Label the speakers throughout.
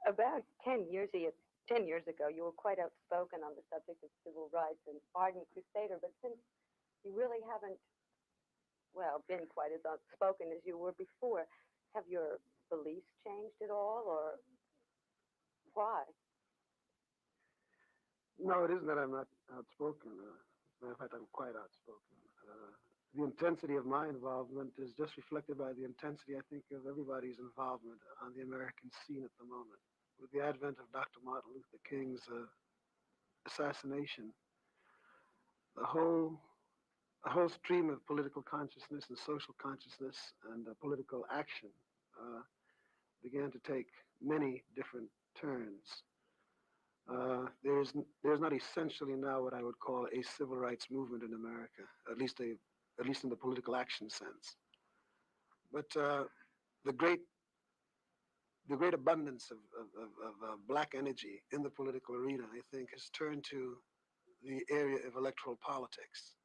Speaker 1: About 10 years ago, you were quite outspoken on the subject of civil rights and ardent crusader, but since you really haven't, well, been quite as outspoken as you were before, have your beliefs changed at all, or why?
Speaker 2: No, it isn't that I'm not outspoken. As a matter of fact, I'm quite outspoken. The intensity of my involvement is just reflected by the intensity, I think, of everybody's involvement on the American scene at the moment. With the advent of Dr. Martin Luther King's assassination, the whole stream of political consciousness and social consciousness and political action began to take many different turns. There's not essentially now what I would call a civil rights movement in America, at least in the political action sense. But the great abundance of black energy in the political arena, I think, has turned to the area of electoral politics,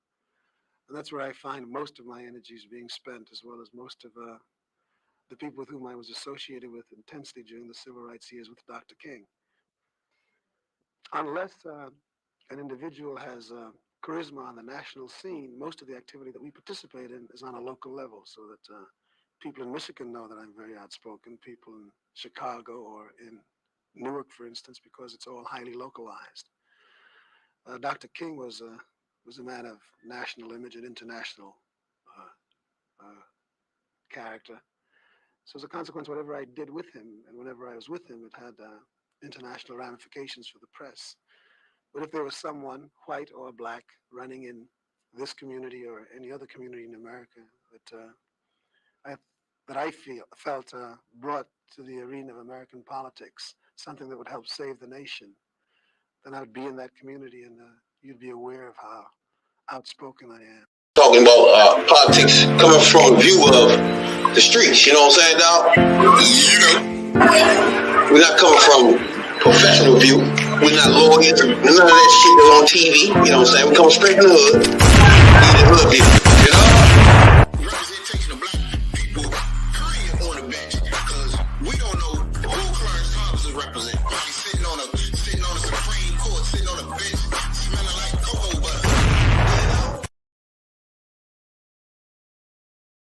Speaker 2: and that's where I find most of my energies being spent, as well as most of the people with whom I was associated with intensely during the civil rights years with Dr. King. Unless an individual has charisma on the national scene, most of the activity that we participate in is on a local level, so that people in Michigan know that I'm very outspoken, people in Chicago or in Newark, for instance, because it's all highly localized. Dr. King was a man of national image and international character. So as a consequence, whatever I did with him and whenever I was with him, it had international ramifications for the press. But if there was someone, white or black, running in this community or any other community in America that I felt brought to the arena of American politics something that would help save the nation, then I would be in that community, and you'd be aware of how outspoken I am.
Speaker 3: Talking about politics coming from a view of the streets, you know what I'm saying, dog? You know, we're not coming from professional view. We're not lawyers, none of that shit that's on TV, you know what I'm saying? We come straight from the hood, the hood view, you know? Representation of black people, period, on the bench, because we don't know who Clarence Thompson represents. Probably sitting on a Supreme Court, sitting on a bench, smelling like cocoa butter.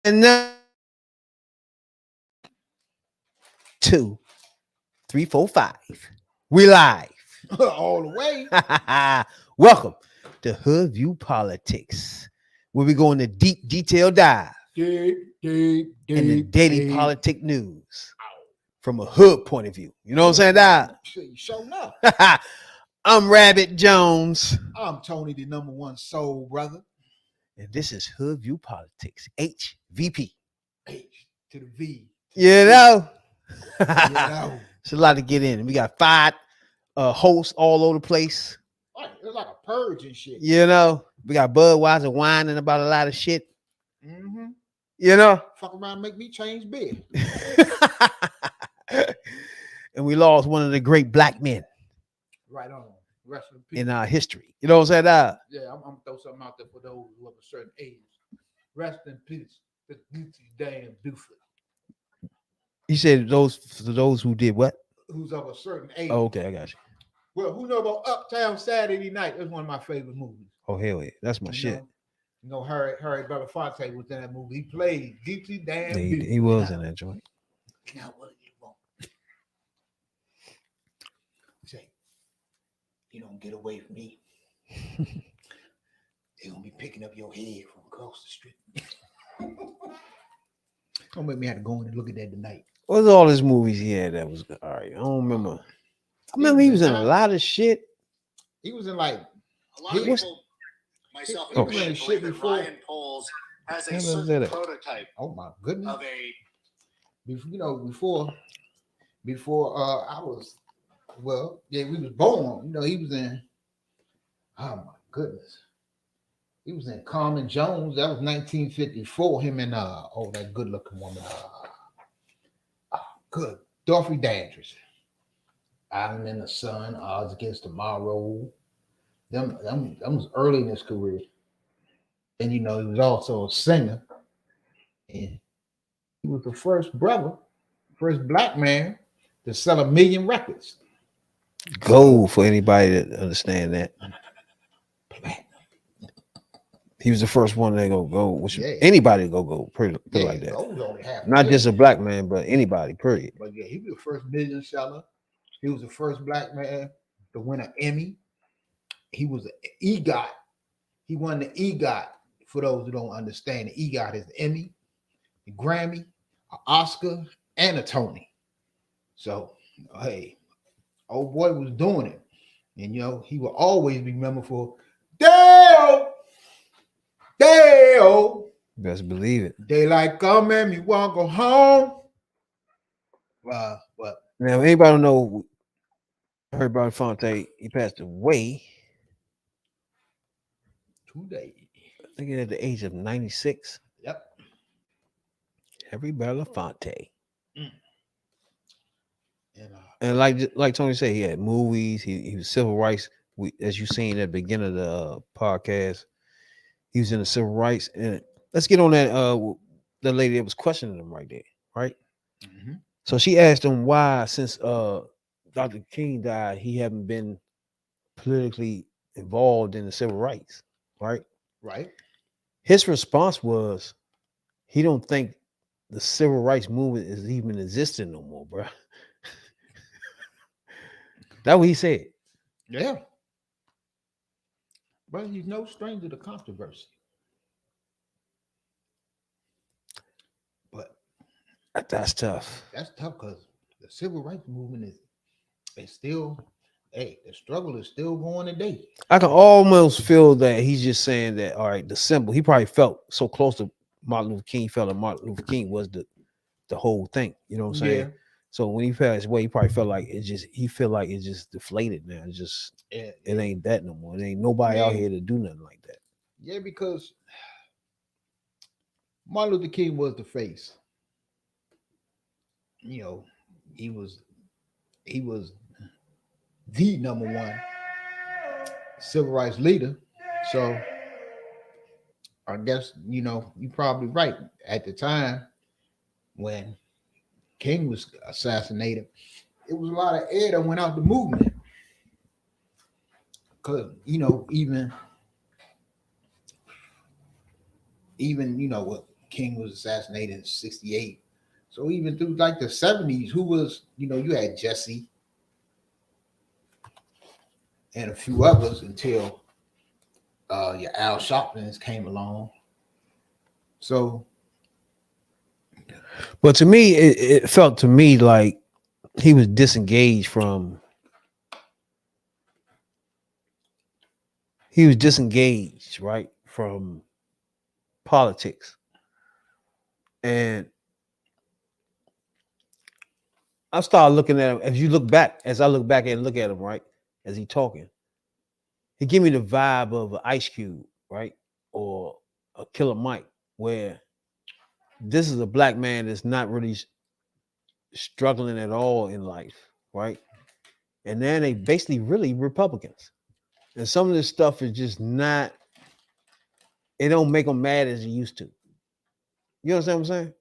Speaker 4: And 2, 3, 4, 5. We live
Speaker 5: all the way.
Speaker 4: Welcome to Hoodview Politics, where we go into deep detail dive in the daily politic news from a hood point of view. You know what I'm saying, Dad?
Speaker 5: You showing up.
Speaker 4: I'm Rabbit Jones.
Speaker 5: I'm Tony, the #1 soul brother.
Speaker 4: And this is Hoodview Politics, HVP.
Speaker 5: H to the V.
Speaker 4: You know?
Speaker 5: know.
Speaker 4: It's a lot to get in. We got 5 hosts all over the place.
Speaker 5: Right. It's like a purge and shit.
Speaker 4: You know? We got Budweiser whining about a lot of shit.
Speaker 5: Mm-hmm.
Speaker 4: You know?
Speaker 5: Fuck around and make me change bed.
Speaker 4: And we lost one of the great black men.
Speaker 5: Right on. Rest in peace.
Speaker 4: In our history. You know what I'm saying?
Speaker 5: Yeah, I'm gonna throw something out there for those who have a certain age. Rest in peace. This damn Buford.
Speaker 4: You said those who did what?
Speaker 5: Who's of a certain age.
Speaker 4: Oh, okay, I got you.
Speaker 5: Well, who know about Uptown Saturday Night? That's one of my favorite movies.
Speaker 4: Oh, hell yeah. That's my shit.
Speaker 5: You know, Harry Belafonte was in that movie. He played deeply damn
Speaker 4: Buford. He was in that joint.
Speaker 5: Now what do you want? Say, you don't get away from me. They're gonna be picking up your head from across the street. Don't make me have to go in and look at that tonight.
Speaker 4: What's all his movies he had that was good? All right, I don't remember. I remember he was in a lot of shit.
Speaker 5: He was in like
Speaker 6: a lot of people, myself included, believe that Ryan Poles has a certain prototype.
Speaker 5: Oh my goodness!
Speaker 6: Of a,
Speaker 5: you know, before I was, well, yeah, we was born. You know, he was in. Oh my goodness! He was in Carmen Jones. That was 1954. Him and that good-looking woman. Good. Dorothy Dandridge. Island in the Sun, Odds Against Tomorrow. Them was early in his career. And you know, he was also a singer. And he was the first black man to sell 1 million records.
Speaker 4: Gold for anybody that understand that. He was the first one to go gold. Which anybody to go gold, put like that. Not just a black man, but anybody. Period.
Speaker 5: But yeah, he was the first million seller. He was the first black man to win an Emmy. He was an EGOT. He won the EGOT. For those who don't understand, the EGOT is the Emmy, the Grammy, an Oscar, and a Tony. So, hey, old boy was doing it. And, you know, he will always be remembered for Dale.
Speaker 4: Best believe it.
Speaker 5: Daylight coming, me want to go home. But
Speaker 4: now, anybody don't know, I heard about Fonte, he passed away.
Speaker 5: Today.
Speaker 4: I think at the age of 96.
Speaker 5: Yep.
Speaker 4: Harry Belafonte.
Speaker 5: Mm.
Speaker 4: And like Tony said, he had movies. He was civil rights. As you seen at the beginning of the podcast, he was in the civil rights. And let's get on that. The lady that was questioning him right there, right?
Speaker 5: Mm-hmm.
Speaker 4: So she asked him why, since Dr. King died, he haven't been politically involved in the civil rights, right?
Speaker 5: Right.
Speaker 4: His response was, he don't think the civil rights movement is even existing no more, bro. That's what he said.
Speaker 5: Yeah. But he's no stranger to controversy. But
Speaker 4: that's tough.
Speaker 5: That's tough because the civil rights movement is still, the struggle is still going today.
Speaker 4: I can almost feel that he's just saying that, all right, the symbol, he probably felt so close to Martin Luther King, felt like Martin Luther King was the whole thing. You know what I'm saying?
Speaker 5: Yeah.
Speaker 4: So when he passed away, he probably felt like it's just deflated now. It's just, it ain't that no more. It ain't nobody out here to do nothing like that.
Speaker 5: Yeah, because Martin Luther King was the face. You know, he was the number one civil rights leader. So I guess, you know, you're probably right. At the time when King was assassinated, it was a lot of air that went out the movement. Because, you know, even you know, what King was assassinated in 68. So even through like the 70s, who was, you know, you had Jesse and a few others until your Al Sharptons came along. So,
Speaker 4: but to me, it felt to me like he was disengaged from. He was disengaged, right, from politics, and I started looking at him. As I look back and look at him, right, as he talking, he give me the vibe of an Ice Cube, right, or a Killer Mike, where this is a black man that's not really struggling at all in life, right? And then they basically really Republicans. And some of this stuff is just not, it don't make them mad as it used to. You understand what I'm saying?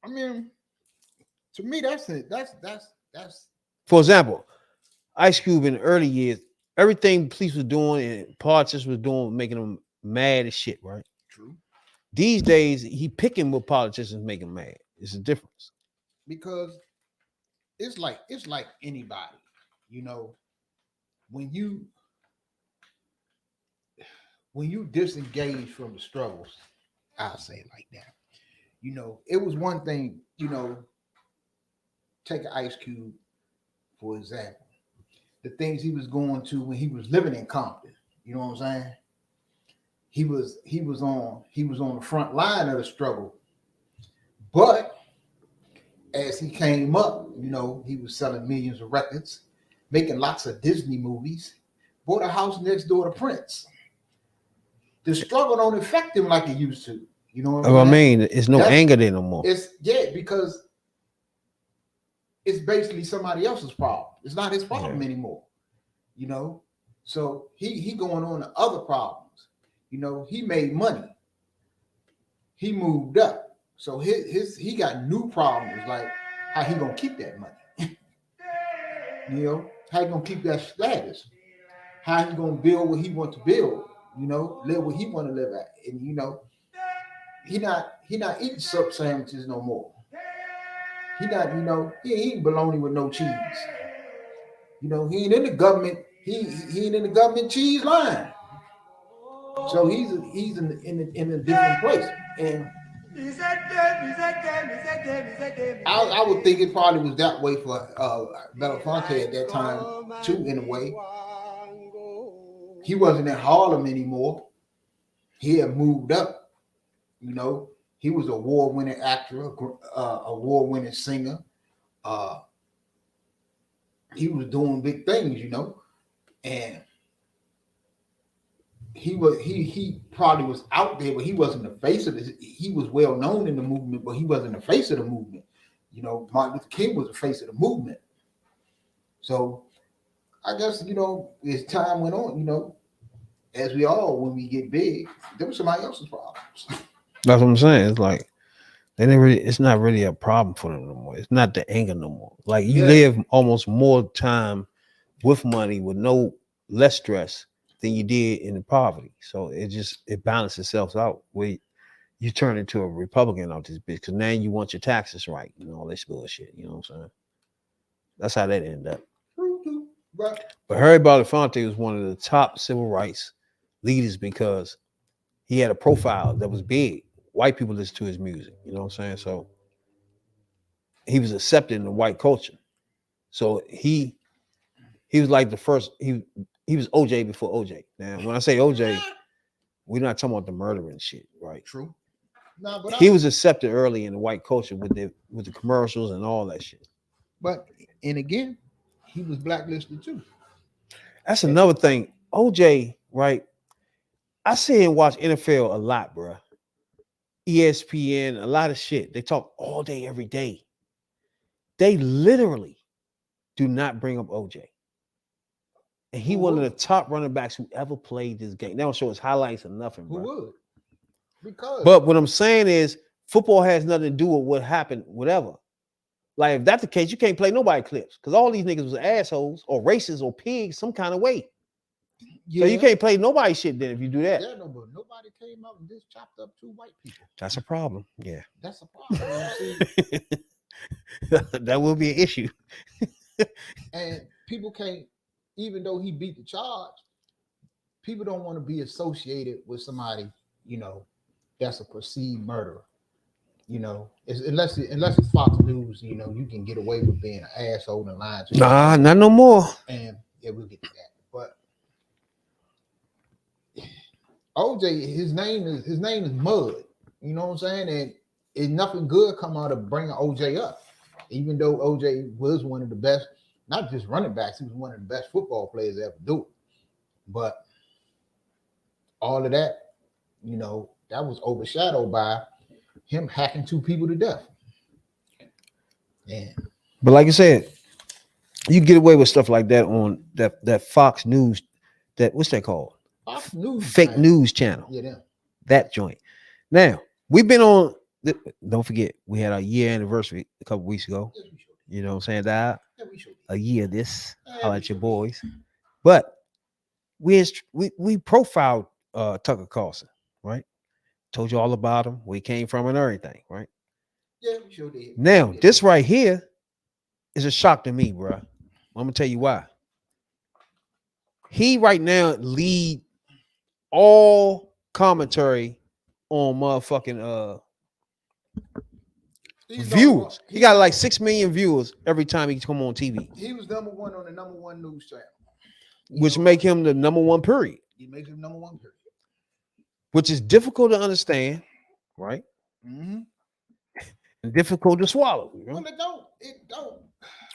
Speaker 5: I mean, to me, that's it. That's
Speaker 4: for example, Ice Cube in the early years, everything police was doing and politicians was doing, making them mad as shit, right?
Speaker 5: True.
Speaker 4: These days, he picking what politicians make him mad. It's a difference.
Speaker 5: Because it's like anybody, you know, when you disengage from the struggles, I'll say it like that. You know, it was one thing, you know, take Ice Cube, for example, the things he was going to when he was living in Compton, you know what I'm saying? He was on the front line of the struggle. But as he came up, you know, he was selling millions of records, making lots of Disney movies, bought a house next door to Prince. The struggle don't affect him like it used to. You know what
Speaker 4: I mean? It's no anger there no more.
Speaker 5: Because it's basically somebody else's problem. It's not his problem anymore. You know? So he going on to other problems. You know, he made money. He moved up. So he got new problems like how he gonna keep that money? You know, how he gonna keep that status? How he gonna build what he want to build? You know, live what he want to live at, and you know, he not eating sub sandwiches no more. He not, you know, he ain't eating bologna with no cheese. You know, he ain't in the government. He ain't in the government cheese line. So he's in a different place. And I would think it probably was that way for Belafonte at that time too. In a way, he wasn't in Harlem anymore. He had moved up. You know, he was an award-winning actor, award-winning singer. He was doing big things, you know, and he probably was out there, but he wasn't the face of it. He was well known in the movement, but he wasn't the face of the movement. You know, Martin Luther King was the face of the movement. So I guess, you know, as time went on, you know, as we all, when we get big, there was somebody else's problems.
Speaker 4: That's what I'm saying. It's like it's not really a problem for them no more. It's not the anger no more. Like you live almost more time with money with less stress than you did in the poverty. So it balances itself out where you turn into a Republican out this bitch because now you want your taxes right and all this bullshit. You know what I'm saying? That's how that ended up. But Harry Belafonte was one of the top civil rights leaders because he had a profile that was big. White people listen to his music. You know what I'm saying? So he was accepted in the white culture. So he was like the first. He was OJ before OJ. Now, when I say OJ, we're not talking about the murder and shit, right?
Speaker 5: True. No, but
Speaker 4: he was accepted early in the white culture with the commercials and all that shit.
Speaker 5: But and again, he was blacklisted too.
Speaker 4: That's another thing. OJ, right? I see and watch NFL a lot, bro. ESPN, a lot of shit. They talk all day, every day. They literally do not bring up OJ. And he one of the top running backs who ever played this game. They don't show his highlights or nothing, bro.
Speaker 5: Who would? Because
Speaker 4: but what I'm saying is football has nothing to do with what happened, whatever. Like if that's the case, you can't play nobody clips because all these niggas was assholes or racist or pigs some kind of way. Yeah. So you can't play nobody shit then if you do that.
Speaker 5: Yeah, no, but nobody came up and just chopped up two white people.
Speaker 4: That's a problem. Yeah.
Speaker 5: That's a problem.
Speaker 4: That will be an issue.
Speaker 5: And people can't, even though he beat the charge, people don't want to be associated with somebody, you know, that's a perceived murderer. You know, unless it's Fox News, you know, you can get away with being an asshole and lying to
Speaker 4: Nah, not no more.
Speaker 5: And yeah, we'll get to that. But OJ, his name is Mud. You know what I'm saying? And nothing good come out of bringing OJ up. Even though OJ was one of the best, not just running backs, he was one of the best football players to ever do it. But all of that, you know, that was overshadowed by him hacking two people to death. Yeah.
Speaker 4: But like I said, you get away with stuff like that on that Fox News, what's that called?
Speaker 5: Fox News
Speaker 4: fake news channel.
Speaker 5: Yeah.
Speaker 4: That joint. Now, we've been on, don't forget, we had our year anniversary a couple weeks ago.
Speaker 5: Yes,
Speaker 4: you know what I'm saying? That a year this,
Speaker 5: how
Speaker 4: at your boys. But we profiled Tucker Carlson, right? Told you all about him, where he came from and everything, right?
Speaker 5: Yeah, we sure did.
Speaker 4: Now, this right here is a shock to me, bro. I'm gonna tell you why. He right now lead all commentary on motherfucking viewers. He got like 6 million viewers every time he come on TV.
Speaker 5: He was number one on the number one news channel,
Speaker 4: which make him the number one period.
Speaker 5: He makes him number one period.
Speaker 4: Which is difficult to understand, right?
Speaker 5: Mm-hmm.
Speaker 4: And difficult to swallow. You know?
Speaker 5: Well, it don't.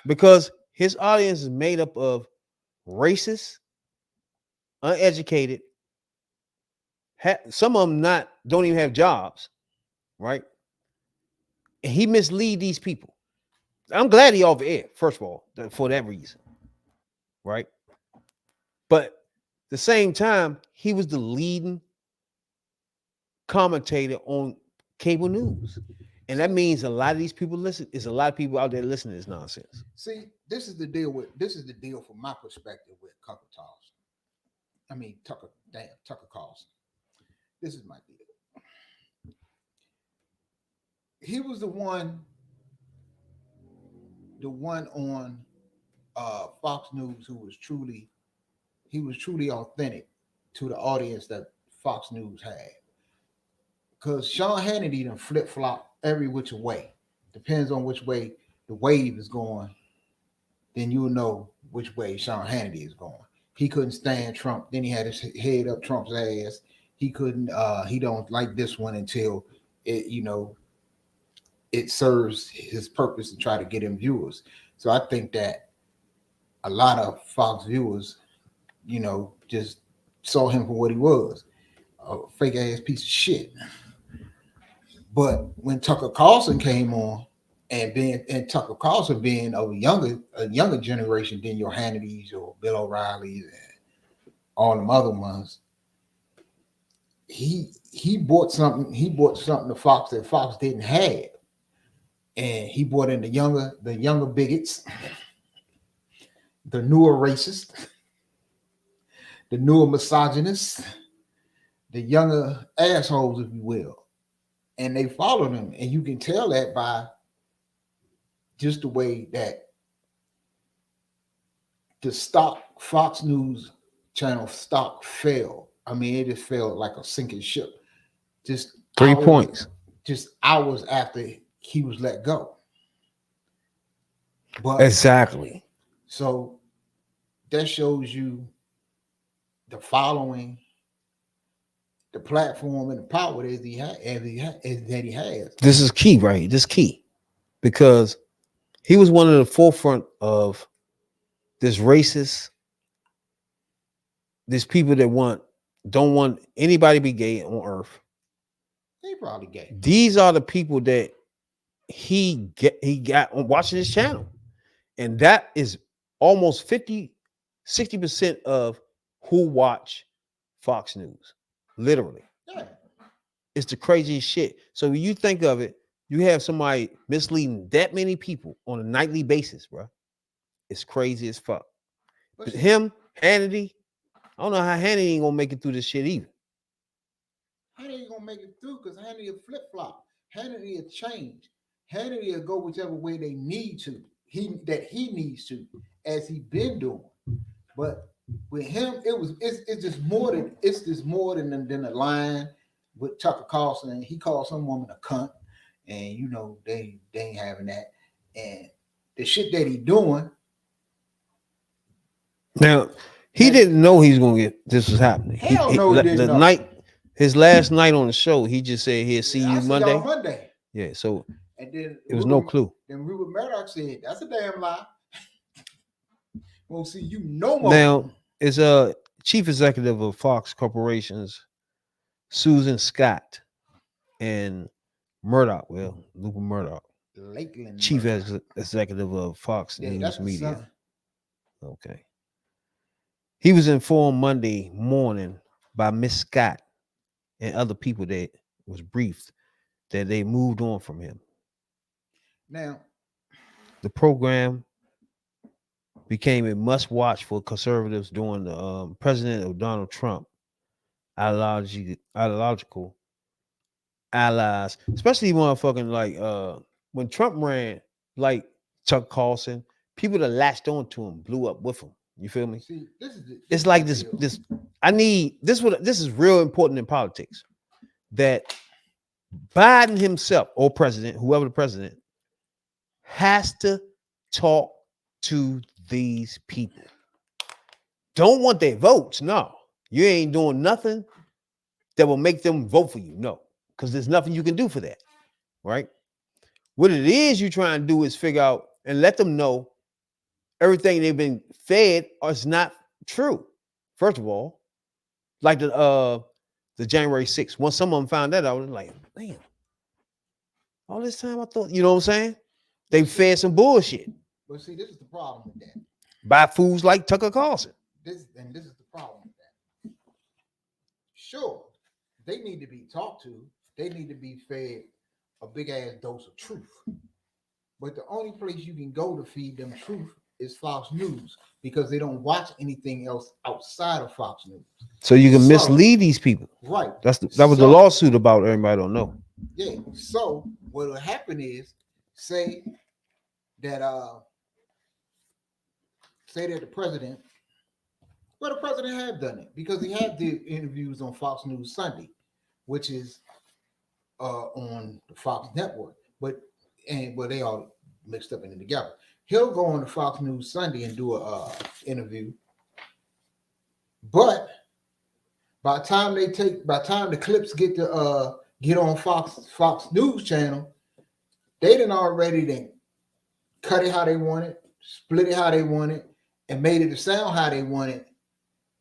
Speaker 4: Because his audience is made up of racist, uneducated, some of them don't even have jobs, right? And he mislead these people. I'm glad he off the air, first of all, for that reason, right? But at the same time, he was the leading commentator on cable news. And that means a lot of these people listen. There's a lot of people out there listening to this nonsense.
Speaker 5: See, this is the deal from my perspective with Tucker Carlson. Tucker Carlson. This is my deal. He was the one on Fox News who was truly authentic to the audience that Fox News had. Because Sean Hannity done flip-flop every which way. Depends on which way the wave is going, then you'll know which way Sean Hannity is going. He couldn't stand Trump. Then he had his head up Trump's ass. He couldn't, he don't like this one until it, it serves his purpose to try to get him viewers. So I think that a lot of Fox viewers, just saw him for what he was, a fake ass piece of shit. But when Tucker Carlson came on, and Tucker Carlson being of a younger generation than your Hannitys or Bill O'Reillys and all them other ones, he bought something to Fox that Fox didn't have. And he brought in the younger bigots, the newer racists, the newer misogynists, the younger assholes, if you will. And they followed him. And you can tell that by just the way that the stock Fox News channel stock fell. I mean, it just fell like a sinking ship. Just
Speaker 4: 3 points.
Speaker 5: Just hours after he was let go. But
Speaker 4: Exactly.
Speaker 5: So that shows you the following, the platform and the power that he has.
Speaker 4: This is key, right? This is key because he was one of the forefront of this racist, this people that don't want anybody to be gay on earth.
Speaker 5: They probably gay.
Speaker 4: These are the people that he got on watching his channel. And that is almost 60% of who watch Fox News. Literally.
Speaker 5: Yeah.
Speaker 4: It's the craziest shit. So when you think of it, you have somebody misleading that many people on a nightly basis, bro. It's crazy as fuck. But him, Hannity, I don't know how Hannity ain't gonna make it through this shit either.
Speaker 5: Hannity ain't gonna make it through because Hannity will flip-flop. Hannity will change. Hannity will go whichever way they need to. He needs to, as he been doing. But with him, it's just more than a line with Tucker Carlson. And he called some woman a cunt, and they ain't having that. And the shit that he doing.
Speaker 4: Now he didn't know he was gonna get this was happening.
Speaker 5: Hell no, he didn't know.
Speaker 4: His last night on the show, he just said he'll see you Monday.
Speaker 5: Y'all Monday.
Speaker 4: Yeah, so
Speaker 5: and then
Speaker 4: it was no clue.
Speaker 5: Then Rupert Murdoch said, "That's a damn lie. Won't see you no more."
Speaker 4: Now, it's a chief executive of Fox Corporations, Susan Scott, and Murdoch. Well, Rupert Murdoch,
Speaker 5: Lakeland
Speaker 4: chief
Speaker 5: Murdoch.
Speaker 4: Executive of Fox News Media. Okay. He was informed Monday morning by Miss Scott and other people that was briefed that they moved on from him.
Speaker 5: Now,
Speaker 4: the program became a must-watch for conservatives during the president of Donald Trump ideological allies, especially motherfucking like when Trump ran, like Chuck Carlson, people that latched onto him blew up with him. You feel me?
Speaker 5: See,
Speaker 4: it's like this. This is real important in politics. That Biden himself or president, whoever the president, has to talk to these people. Don't want their votes. No, you ain't doing nothing that will make them vote for you. No, because there's nothing you can do for that. Right? What it is you trying to do is figure out and let them know everything they've been fed is not true. First of all, like the January 6th, once some of them found that out, I was like, damn, all this time I thought, you know what I'm saying? They fed some bullshit.
Speaker 5: But see, this is the problem with that.
Speaker 4: By fools like Tucker Carlson.
Speaker 5: This is the problem with that. Sure, they need to be talked to. They need to be fed a big ass dose of truth. But the only place you can go to feed them truth is Fox News, because they don't watch anything else outside of Fox News.
Speaker 4: So you can mislead these people.
Speaker 5: Right.
Speaker 4: That was the lawsuit about. Everybody don't know.
Speaker 5: Yeah. So what will happen is, say that the president, well, the president had done it because he had the interviews on Fox News Sunday, which is on the Fox network, but they all mixed up in it together. He'll go on the Fox News Sunday and do a interview, but by the time the clips get on Fox News channel, they done already cut it how they want it, split it how they want it, and made it to sound how they want it.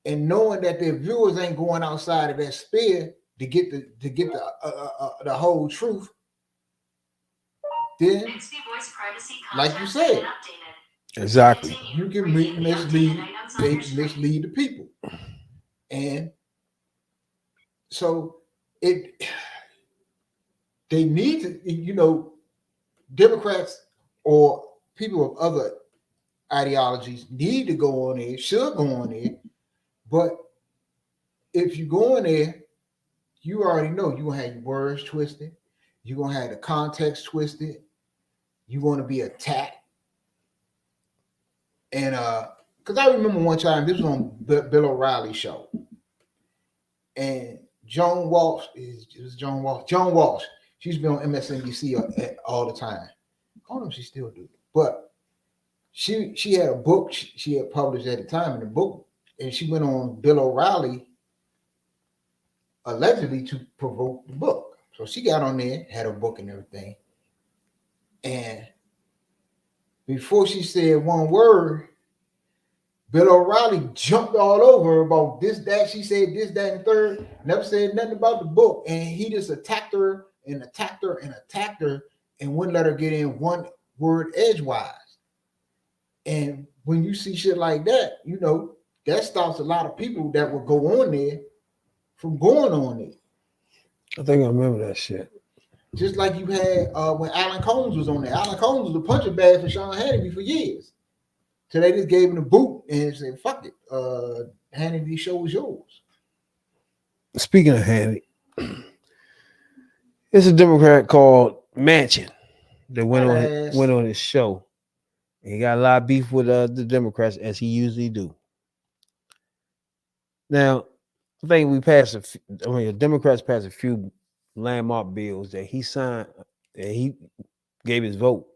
Speaker 5: And knowing that their viewers ain't going outside of that sphere to get the whole truth, then, like you said,
Speaker 4: exactly,
Speaker 5: you can mislead the people, and so they need to, Democrats or people of other ideologies need to go on there, should go on there, but if you go in there, you already know you're gonna have your words twisted, you're gonna have the context twisted, you're gonna be attacked. And because I remember one time, this was on Bill O'Reilly's show, and Joan Walsh, she's been on MSNBC all the time. I don't know if she still do, but she had a book she had published at the time in the book, and she went on Bill O'Reilly allegedly to provoke the book. So she got on there, had her book and everything, and before she said one word, Bill O'Reilly jumped all over her about this, that. She said this, that, and third. Never said nothing about the book. And he just attacked her and attacked her and attacked her and wouldn't let her get in one word edgewise. And when you see shit like that, that stops a lot of people that will go on there from going on there.
Speaker 4: I think I remember that shit.
Speaker 5: Just like you had when Alan Combs was on there. Alan Combs was a punching bag for Sean Hannity for years. So they just gave him the boot and said, fuck it. Hannity's show is yours.
Speaker 4: Speaking of Hannity, it's a Democrat called Manchin that went on his show. And he got a lot of beef with the Democrats, as he usually do. Now, I think the Democrats passed a few landmark bills that he signed, that he gave his vote,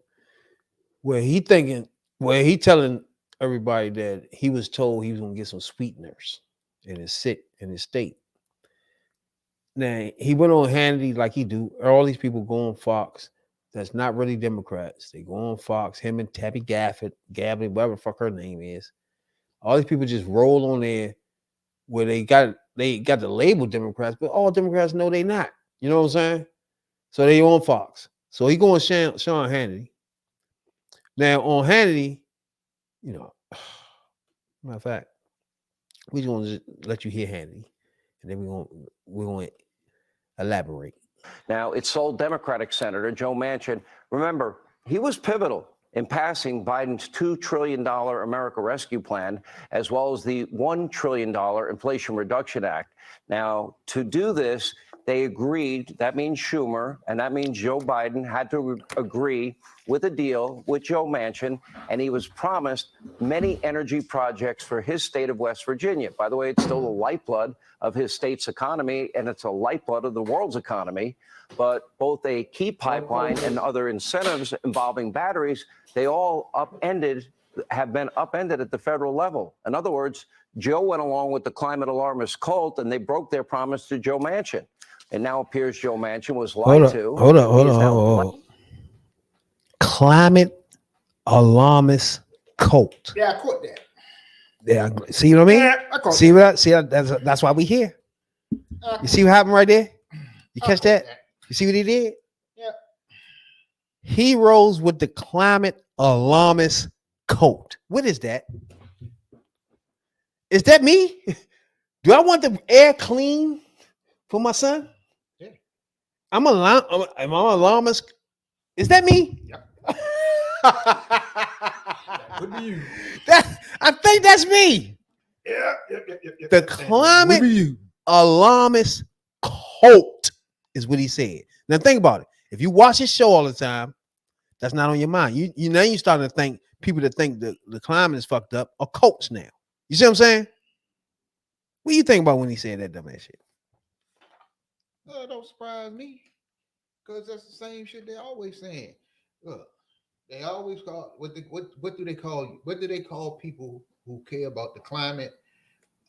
Speaker 4: where he telling everybody that he was told he was going to get some sweeteners in his state. Now, he went on Hannity like he do. All these people go on Fox that's not really Democrats. They go on Fox, him and Tabby Gafford, whatever the fuck her name is. All these people just roll on there where they got the label Democrats, but all Democrats know they not. You know what I'm saying? So they on Fox. So he going Sean Hannity. Now on Hannity, matter of fact, we're gonna just let you hear Hannity, and then we're gonna elaborate.
Speaker 7: Now, it's sole Democratic Senator Joe Manchin. Remember, he was pivotal in passing Biden's $2 trillion America Rescue Plan, as well as the $1 trillion Inflation Reduction Act. Now, to do this, they agreed, that means Schumer, and that means Joe Biden had to agree with a deal with Joe Manchin, and he was promised many energy projects for his state of West Virginia. By the way, it's still the lifeblood of his state's economy, and it's a lifeblood of the world's economy. But both a key pipeline and other incentives involving batteries, they all have been upended at the federal level. In other words, Joe went along with the climate alarmist cult, and they broke their promise to Joe Manchin. It now appears Joe Manchin was lied to.
Speaker 4: Hold on. Climate alarmist cult.
Speaker 5: Yeah, I caught that.
Speaker 4: Yeah, see what I mean?
Speaker 5: Yeah, I caught that.
Speaker 4: That's why we here. You see what happened right there? You catch that? You see what he did?
Speaker 5: Yeah.
Speaker 4: He rose with the climate alarmist cult. What is that? Is that me? Do I want the air clean for my son?
Speaker 5: Yeah.
Speaker 4: Am I alarmist? Is that me?
Speaker 5: Yep. Could be you.
Speaker 4: I think that's me.
Speaker 5: Yeah.
Speaker 4: The climate alarmist cult is what he said. Now think about it. If you watch his show all the time, that's not on your mind. You now you're starting to think people that think the climate is fucked up are cults now. You see what I'm saying? What do you think about when he said that dumbass shit?
Speaker 5: Don't surprise me, because that's the same shit they always saying. Look, they always call what do they call you? What do they call people who care about the climate,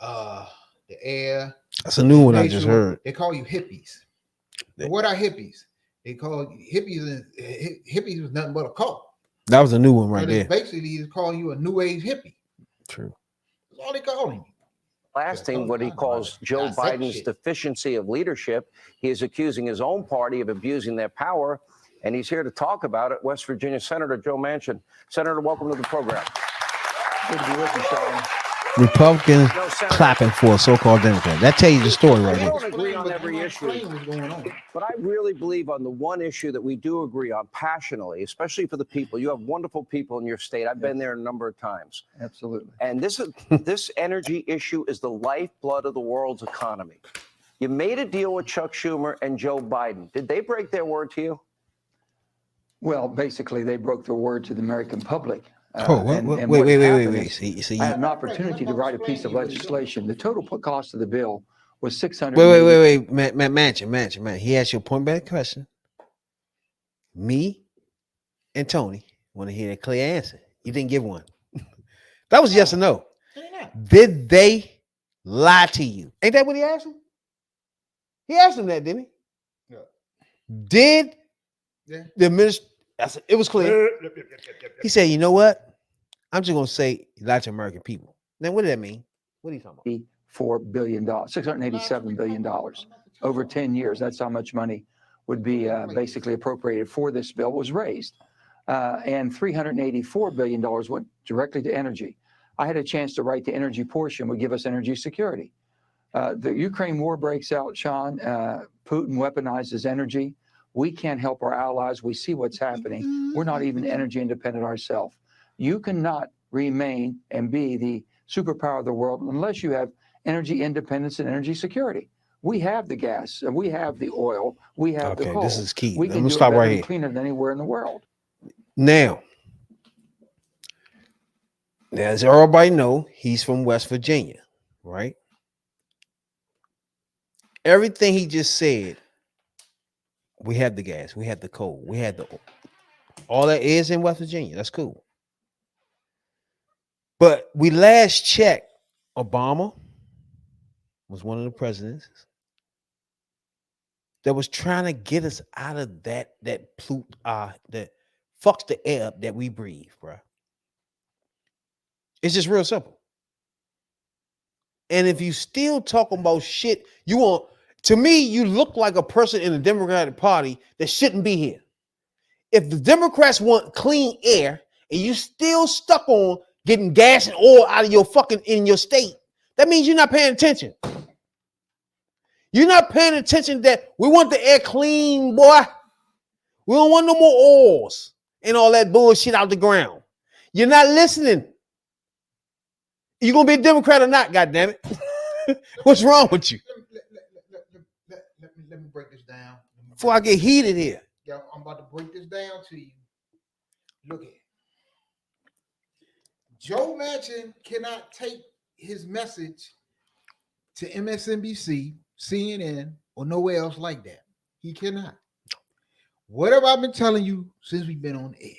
Speaker 5: the air?
Speaker 4: That's a new one
Speaker 5: nature?
Speaker 4: I just heard.
Speaker 5: They call you hippies. And what are hippies? They call hippies. Hippies was nothing but a cult.
Speaker 4: That was a new one right there.
Speaker 5: Basically, he's calling you a new age hippie.
Speaker 4: True.
Speaker 5: That's all they calling you.
Speaker 7: Blasting what he calls Joe Biden's deficiency of leadership. He is accusing his own party of abusing their power, and he's here to talk about it. West Virginia Senator Joe Manchin. Senator, welcome to the program.
Speaker 8: Good to be with you, Sean.
Speaker 4: Republicans clapping for a so-called Democrat. That tells you the story right
Speaker 7: We
Speaker 4: here.
Speaker 7: don't agree on every issue, but I really believe on the one issue that we do agree on passionately, especially for the people. You have wonderful people in your state. I've been there a number of times.
Speaker 8: Absolutely.
Speaker 7: And this energy issue is the lifeblood of the world's economy. You made a deal with Chuck Schumer and Joe Biden. Did they break their word to you?
Speaker 8: Well, basically, they broke their word to the American public.
Speaker 4: Wait. See,
Speaker 8: I had an opportunity to write a piece of legislation. The total cost of the bill was $600.
Speaker 4: Wait, Manchin. He asked you a point blank question. Me and Tony want to hear a clear answer. You didn't give one. That was yes or no. Did they lie to you? Ain't that what he asked him? He asked him that, didn't he?
Speaker 5: Yeah.
Speaker 4: Did the minister? It was clear. He said, "You know what? I'm just gonna say he lied to American people." Now, what does that mean? What are you talking about?
Speaker 8: $4 billion, $687 billion over 10 years. That's how much money would be basically appropriated for this bill was raised. And $384 billion went directly to energy. I had a chance to write the energy portion would give us energy security. The Ukraine war breaks out, Sean. Putin weaponizes energy. We can't help our allies. We see what's happening. We're not even energy independent ourselves. You cannot remain and be the superpower of the world unless you have energy independence and energy security. We have the gas, and we have the oil, we have the coal.
Speaker 4: This is key.
Speaker 8: We
Speaker 4: I'm
Speaker 8: can
Speaker 4: gonna
Speaker 8: do
Speaker 4: stop
Speaker 8: it better
Speaker 4: right
Speaker 8: and
Speaker 4: here.
Speaker 8: cleaner than anywhere in the world.
Speaker 4: Now, as everybody know, he's from West Virginia, right? Everything he just said, we have the gas, we have the coal, we had the all that is in West Virginia. That's cool. But we last checked, Obama was one of the presidents that was trying to get us out of that that fucks the air up that we breathe, bro. It's just real simple. And if you still talking about shit, you want, to me, you look like a person in the Democratic Party that shouldn't be here. If the Democrats want clean air and you still stuck on getting gas and oil out of your fucking in your state, that means you're not paying attention. You're not paying attention that we want the air clean, boy. We don't want no more oils and all that bullshit out the ground. You're not listening. You gonna be a Democrat or not? God damn it! What's wrong with you?
Speaker 5: Let me break this down.
Speaker 4: Before I get heated here.
Speaker 5: Yeah, I'm about to break this down to you. Look at it. Joe Manchin cannot take his message to MSNBC, CNN, or nowhere else like that. He cannot. Whatever I've been telling you since we've been on air,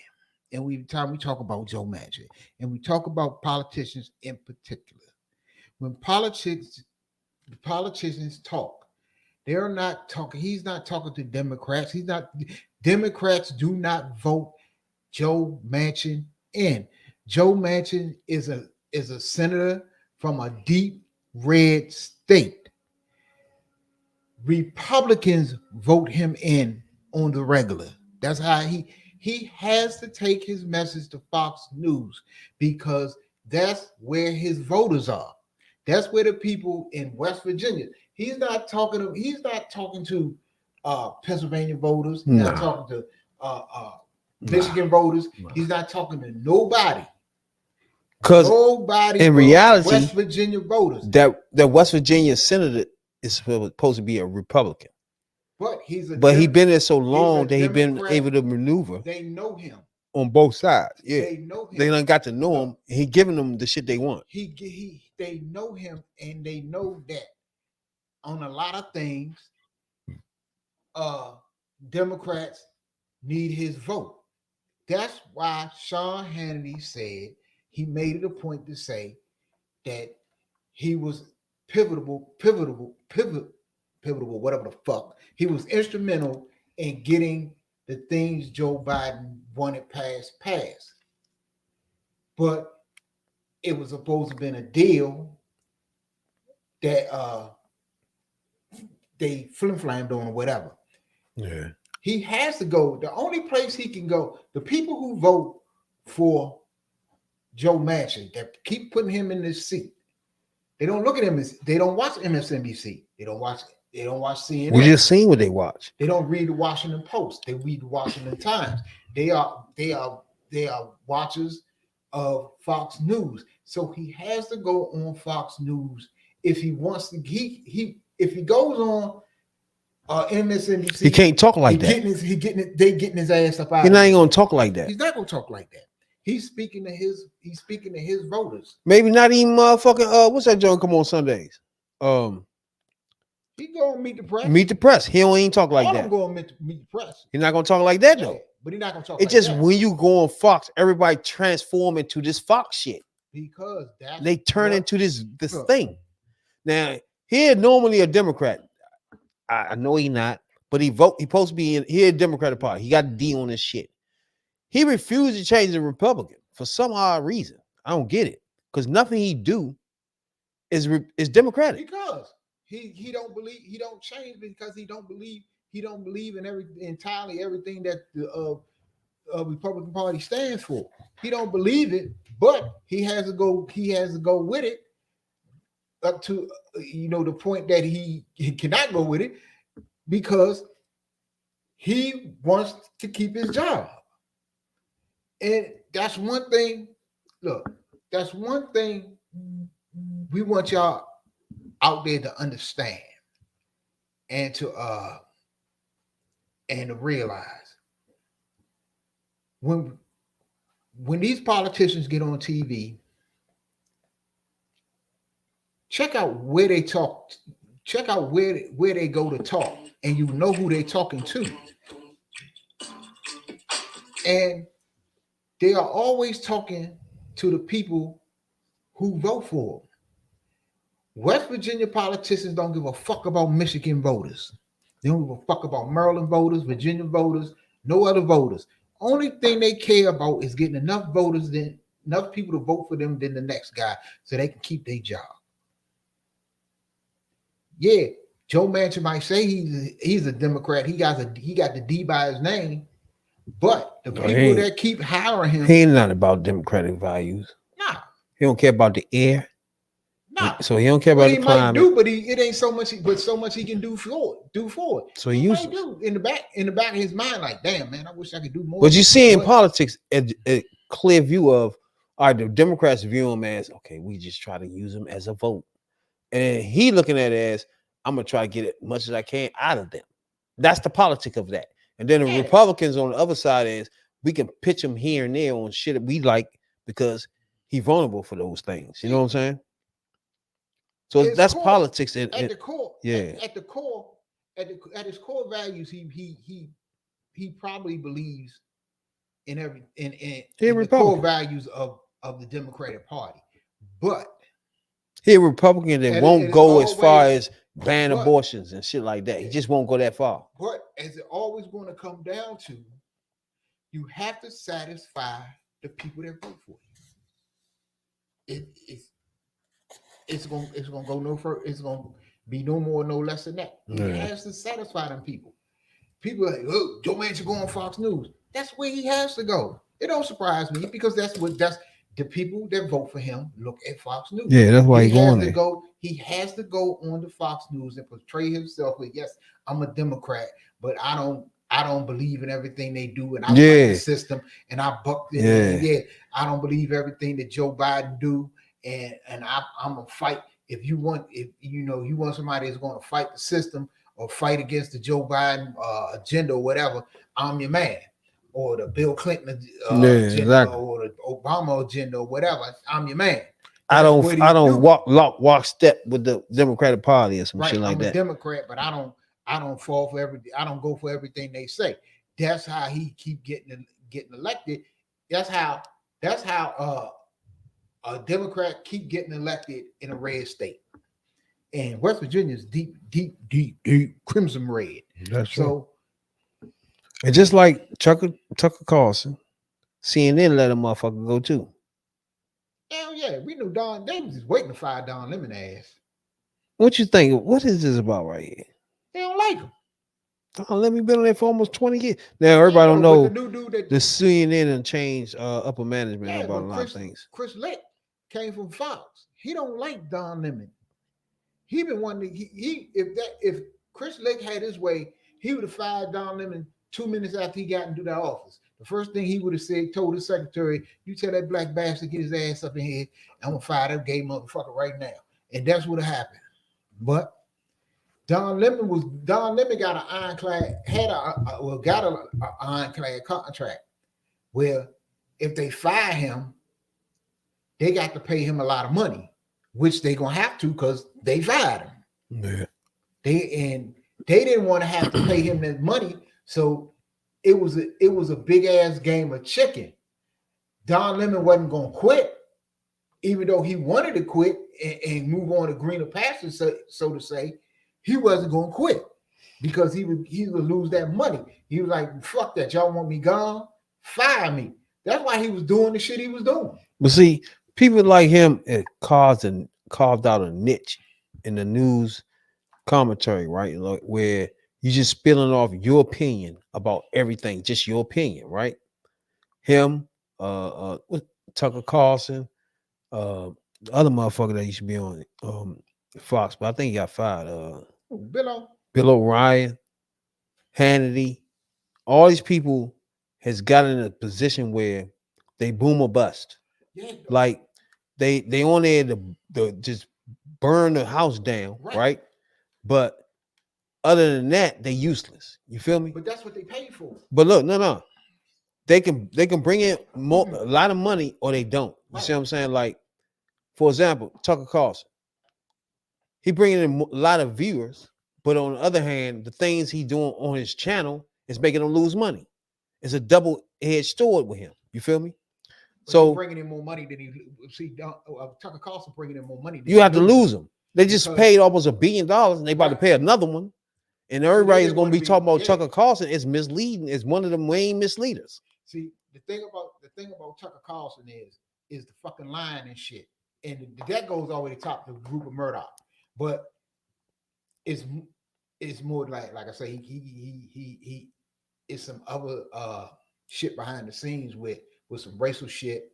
Speaker 5: and we talk about Joe Manchin, and we talk about politicians in particular. When politicians talk, they're not talking. He's not talking to Democrats. Democrats do not vote Joe Manchin in. Joe Manchin is a senator from a deep red state. Republicans vote him in on the regular. That's how he has to take his message to Fox News because that's where his voters are. That's where the people in West Virginia. He's not talking to Pennsylvania voters. He's not talking to Michigan voters. He's not talking to nobody.
Speaker 4: Because in reality,
Speaker 5: West Virginia voters.
Speaker 4: That West Virginia senator is supposed to be a Republican.
Speaker 5: But he's
Speaker 4: been there so long that he's been able to maneuver.
Speaker 5: They know him
Speaker 4: on both sides. Yeah,
Speaker 5: they know him.
Speaker 4: They done got to know him. He giving them the shit they want.
Speaker 5: They know him, and they know that on a lot of things, Democrats need his vote. That's why Sean Hannity said he made it a point to say that he was pivotal, whatever the fuck. He was instrumental in getting the things Joe Biden wanted passed. But it was supposed to have been a deal that they flim-flammed on or whatever.
Speaker 4: Yeah.
Speaker 5: He has to go. The only place he can go, the people who vote for Joe Manchin, that keep putting him in this seat, they don't look at him as, they don't watch MSNBC. They don't watch CNN.
Speaker 4: We just seen what they watch.
Speaker 5: They don't read the Washington Post. They read the Washington Times. They are watchers of Fox News. So he has to go on Fox News if he wants to. If he goes on MSNBC,
Speaker 4: he can't talk like that.
Speaker 5: They getting his ass up out.
Speaker 4: He's not even gonna talk like that.
Speaker 5: He's not gonna talk like that. He's speaking to his voters.
Speaker 4: Maybe not even motherfucking what's that joint come on Sundays?
Speaker 5: He gonna meet the press.
Speaker 4: Meet the press. He don't even talk like that.
Speaker 5: I'm going to meet the press.
Speaker 4: He's not gonna talk like that though.
Speaker 5: But he's not gonna talk.
Speaker 4: It's just when you go on Fox, everybody transform into this Fox shit.
Speaker 5: Because
Speaker 4: they turn into this thing. Now, here normally a Democrat. I know he not, but he supposed to be in here, Democratic Party. He got a D on this shit. He refused to change the Republican for some odd reason. I don't get it. Because nothing he do is Democratic.
Speaker 5: Because he don't change because he don't believe in entirely everything that the Republican Party stands for. He don't believe it, but he has to go with it up to the point that he cannot go with it because he wants to keep his job. And that's one thing. Look, that's one thing we want y'all out there to understand and to realize when these politicians get on TV, check out where they talk, check out where they go to talk, and you know who they're talking to. And they are always talking to the people who vote for them. West Virginia politicians don't give a fuck about Michigan voters. They don't give a fuck about Maryland voters, Virginia voters, no other voters. Only thing they care about is getting enough people to vote for them than the next guy so they can keep their job. Yeah, Joe Manchin might say he's a Democrat. He got the D by his name, but the people that keep hiring him,
Speaker 4: he ain't not about democratic values.
Speaker 5: Nah,
Speaker 4: he don't care about the air.
Speaker 5: Nah,
Speaker 4: so he don't care about the climate.
Speaker 5: It ain't so much. But so much he can do for it.
Speaker 4: So he might
Speaker 5: do in the back of his mind, like, damn man, I wish I could do more.
Speaker 4: But you see in politics a clear view of, all right, the Democrats view him as, okay, we just try to use him as a vote. And he looking at it as, I'm going to try to get as much as I can out of them. That's the politic of that. And then the Republicans on the other side is, we can pitch him here and there on shit that we like because he's vulnerable for those things. You know what I'm saying? So that's politics.
Speaker 5: At the core,
Speaker 4: yeah.
Speaker 5: At his core values, he probably believes in the core values of the Democratic Party. But
Speaker 4: he a Republican that won't go as far as ban abortions and shit like that. He just won't go that far.
Speaker 5: But as it always going to come down to, you have to satisfy the people that vote for you. It's gonna go no further. It's gonna be no more, no less than that. He has to satisfy them people. People are like, oh, Joe Manchin go on Fox News. That's where he has to go. It don't surprise me because that's the people that vote for him look at Fox News.
Speaker 4: Yeah, that's why he's going there.
Speaker 5: He has to go on the Fox News and portray himself with, yes, I'm a Democrat, but I don't believe in everything they do, and I fight the system, and I buck it. I don't believe everything that Joe Biden do, and I'm gonna fight. If you want somebody that's going to fight the system or fight against the Joe Biden agenda or whatever, I'm your man. Or the Bill Clinton agenda or the Obama agenda or whatever, I'm your man.
Speaker 4: I don't walk step with the Democratic Party or some shit like that.
Speaker 5: I'm a Democrat, but I don't fall for everything. I don't go for everything they say. That's how he keep getting elected. That's how a Democrat keep getting elected in a red state. And West Virginia is deep crimson red.
Speaker 4: That's so. And just like Tucker Carlson, CNN let a motherfucker go too.
Speaker 5: Hell yeah, we knew Don. They was just waiting to fire Don Lemon ass.
Speaker 4: What you think? What is this about right here?
Speaker 5: They don't like him.
Speaker 4: Don Lemon been on there for almost 20 years. Now everybody don't know the new dude that the CNN and changed upper management about a lot of things.
Speaker 5: Chris Lick came from Fox. He don't like Don Lemon. He been wanting to. If Chris Lick had his way, he would have fired Don Lemon 2 minutes after he got into that office. The first thing he would have said, told his secretary, you tell that black bastard get his ass up in here. I'm gonna fire that gay motherfucker right now. And that's what happened. But Don Lemon got an ironclad, got an ironclad contract where if they fire him, they got to pay him a lot of money, which they gonna have to because they fired him.
Speaker 4: Yeah.
Speaker 5: They didn't want to have to pay him that money. So it was a big ass game of chicken. Don Lemon wasn't gonna quit, even though he wanted to quit and move on to greener pastures, so to say. He wasn't gonna quit because he would lose that money. He was like, "Fuck that! Y'all want me gone? Fire me." That's why he was doing the shit he was doing.
Speaker 4: But see, people like him carved out a niche in the news commentary, right? Like where you just spilling off your opinion about everything, just your opinion, right? Him, Tucker Carlson, the other motherfucker that used to be on Fox, but I think he got fired. Bill O'Brien, Hannity, all these people has gotten in a position where they boom or bust. Yeah. Like they on there to just burn the house down, right? But other than that, they useless. You feel me?
Speaker 5: But that's what they pay for.
Speaker 4: But look, no. They can bring in a lot of money or they don't. You see what I'm saying? Like, for example, Tucker Carlson. He bringing in a lot of viewers, but on the other hand, the things he doing on his channel is making him lose money. It's a double-edged sword with him. You feel me?
Speaker 5: But
Speaker 4: so
Speaker 5: bringing in more money than Tucker Carlson bringing in more money.
Speaker 4: You have to lose them. They just paid almost $1 billion, and they about to pay another one. And everybody's going to be talking about Tucker Carlson. It's misleading. It's one of the main misleaders.
Speaker 5: See, the thing about Tucker Carlson is the fucking lying and shit, and that goes all the way to top the group of Murdoch. But it's more like I say, he is some other shit behind the scenes with some racial shit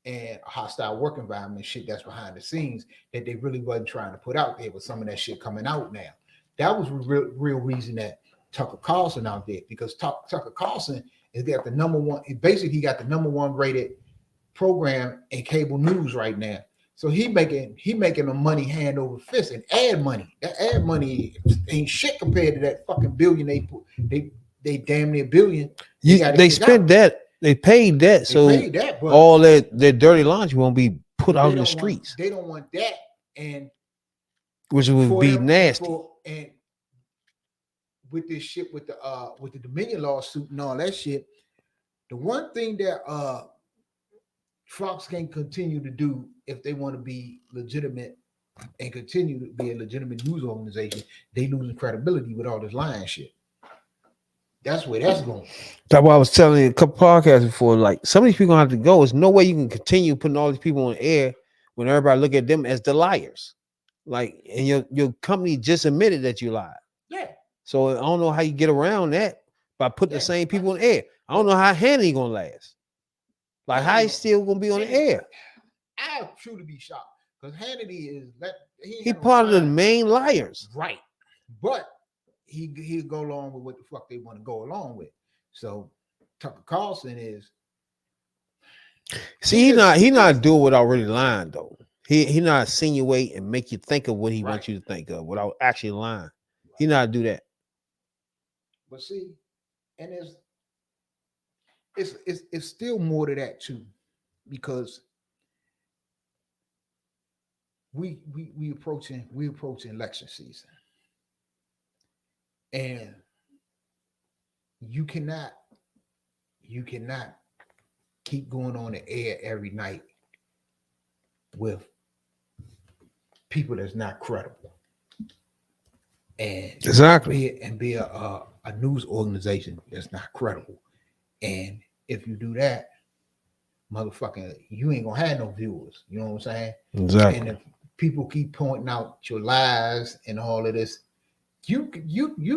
Speaker 5: and a hostile work environment shit that's behind the scenes that they really wasn't trying to put out there, with some of that shit coming out now. That was the real reason that Tucker Carlson out there, because Tucker Carlson has got the number one. Basically, he got the number one rated program in cable news right now. So he making the money hand over fist, and ad money. That ad money ain't shit compared to that fucking billion they damn near billion.
Speaker 4: They spent that. They paid that. So all that dirty laundry won't be put out in the streets.
Speaker 5: They don't want that, and
Speaker 4: which would be nasty.
Speaker 5: And with this shit with the Dominion lawsuit and all that shit, the one thing that Fox can continue to do if they want to be legitimate and continue to be a legitimate news organization, they losing credibility with all this lying shit. That's where that's going.
Speaker 4: That's why I was telling you a couple podcasts before. Like, some of these people have to go. There's no way you can continue putting all these people on air when everybody look at them as the liars. Like, and your company just admitted that you lied.
Speaker 5: Yeah.
Speaker 4: So I don't know how you get around that by putting the same people on air. I don't know how Hannity gonna last. Like, how he still gonna be on the air?
Speaker 5: I'll truly be shocked because Hannity is
Speaker 4: he part of the main liars,
Speaker 5: right? But he'll go along with what the fuck they want to go along with. So Tucker Carlson is.
Speaker 4: See, he not doing without really lying though. He not insinuate and make you think of what he wants you to think of without actually lying. He not do that.
Speaker 5: But see, and it's still more to that too, because we approaching election season, and you cannot keep going on the air every night with people that's not credible, and be a news organization that's not credible. And if you do that, motherfucking, you ain't gonna have no viewers. You know what I'm saying?
Speaker 4: Exactly.
Speaker 5: And if people keep pointing out your lies and all of this, you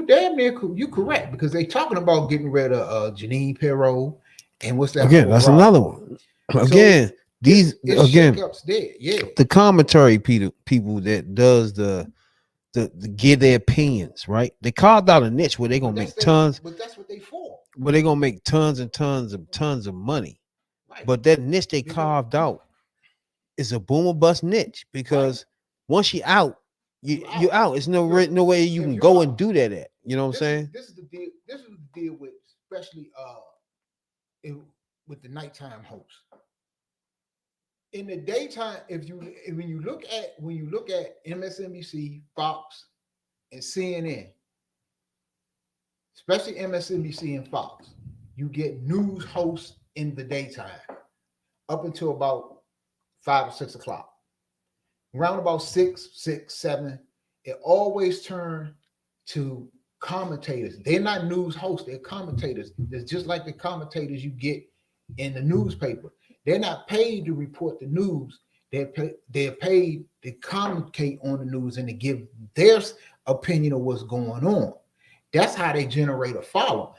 Speaker 5: damn near you correct, because they talking about getting rid of Janine Pirro and what's that?
Speaker 4: Again, that's another one. Again,
Speaker 5: it's shakeups there. Yeah,
Speaker 4: the commentary people that does the give their opinions, right? They carved out a niche where they're gonna make tons.
Speaker 5: But that's what they for.
Speaker 4: But they're gonna make tons and tons of money. Right. But that niche they carved out is a boom or bust niche, because once you're out, you're out. It's no way you can go and do that at. You know what I'm saying?
Speaker 5: This is the deal. This is the deal with, especially with the nighttime hosts. In the daytime, when you look at MSNBC, Fox, and CNN, especially MSNBC and Fox, you get news hosts in the daytime up until about 5 or 6 o'clock. Around about 6, 7, it always turns to commentators. They're not news hosts, they're commentators. It's just like the commentators you get in the newspaper. They're not paid to report the news. They're paid to commentate on the news and to give their opinion of what's going on. That's how they generate a following.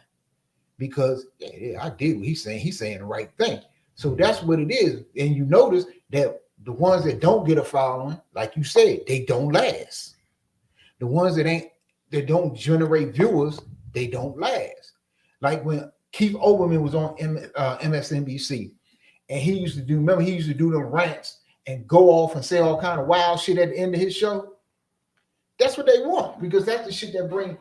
Speaker 5: Because I did what he's saying. He's saying the right thing. So that's what it is. And you notice that the ones that don't get a following, like you said, they don't last. The ones that don't generate viewers, they don't last. Like when Keith Olbermann was on MSNBC, and he used to do them rants and go off and say all kind of wild shit at the end of his show. That's what they want, because that's the shit that bring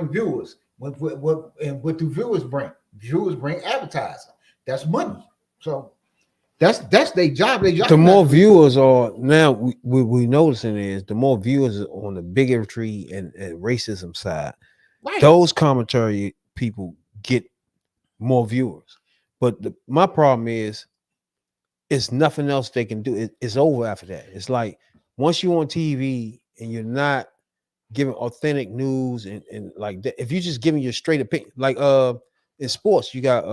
Speaker 5: viewers. What do viewers bring? Viewers bring advertising. That's money. So that's their job. The
Speaker 4: more viewers are now, we noticing is the more viewers on the bigotry and racism side. Right. Those commentary people get more viewers. But my problem is, it's nothing else they can do. It's over after that. It's like once you're on TV and you're not giving authentic news and like that, if you're just giving your straight opinion, like in sports, you got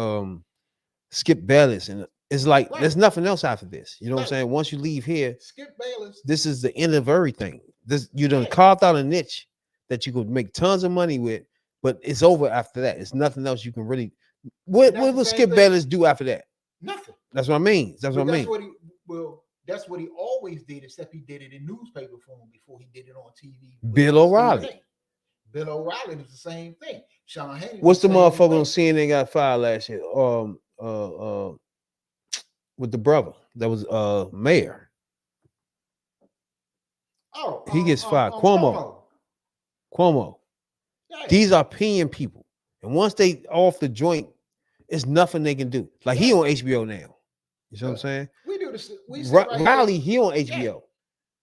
Speaker 4: Skip Bayless, and it's like there's nothing else after this. You know what I'm saying? Once you leave here,
Speaker 5: Skip Bayless,
Speaker 4: this is the end of everything. This you done carved out a niche that you could make tons of money with, but it's over after that. It's nothing else you can really. What will Skip Bayless do after that?
Speaker 5: Nothing.
Speaker 4: That's what I mean. That's what I mean.
Speaker 5: That's what he always did, except he did it in newspaper form before he did it on TV.
Speaker 4: Bill O'Reilly.
Speaker 5: Bill O'Reilly was the same thing. Sean Hannity.
Speaker 4: What's the motherfucker on CNN got fired last year? With the brother that was mayor.
Speaker 5: Oh,
Speaker 4: he gets fired. Cuomo. Yeah. These are opinion people, and once they off the joint, it's nothing they can do. Like he on HBO now. You know what I'm saying?
Speaker 5: We do this.
Speaker 4: Riley, he on HBO.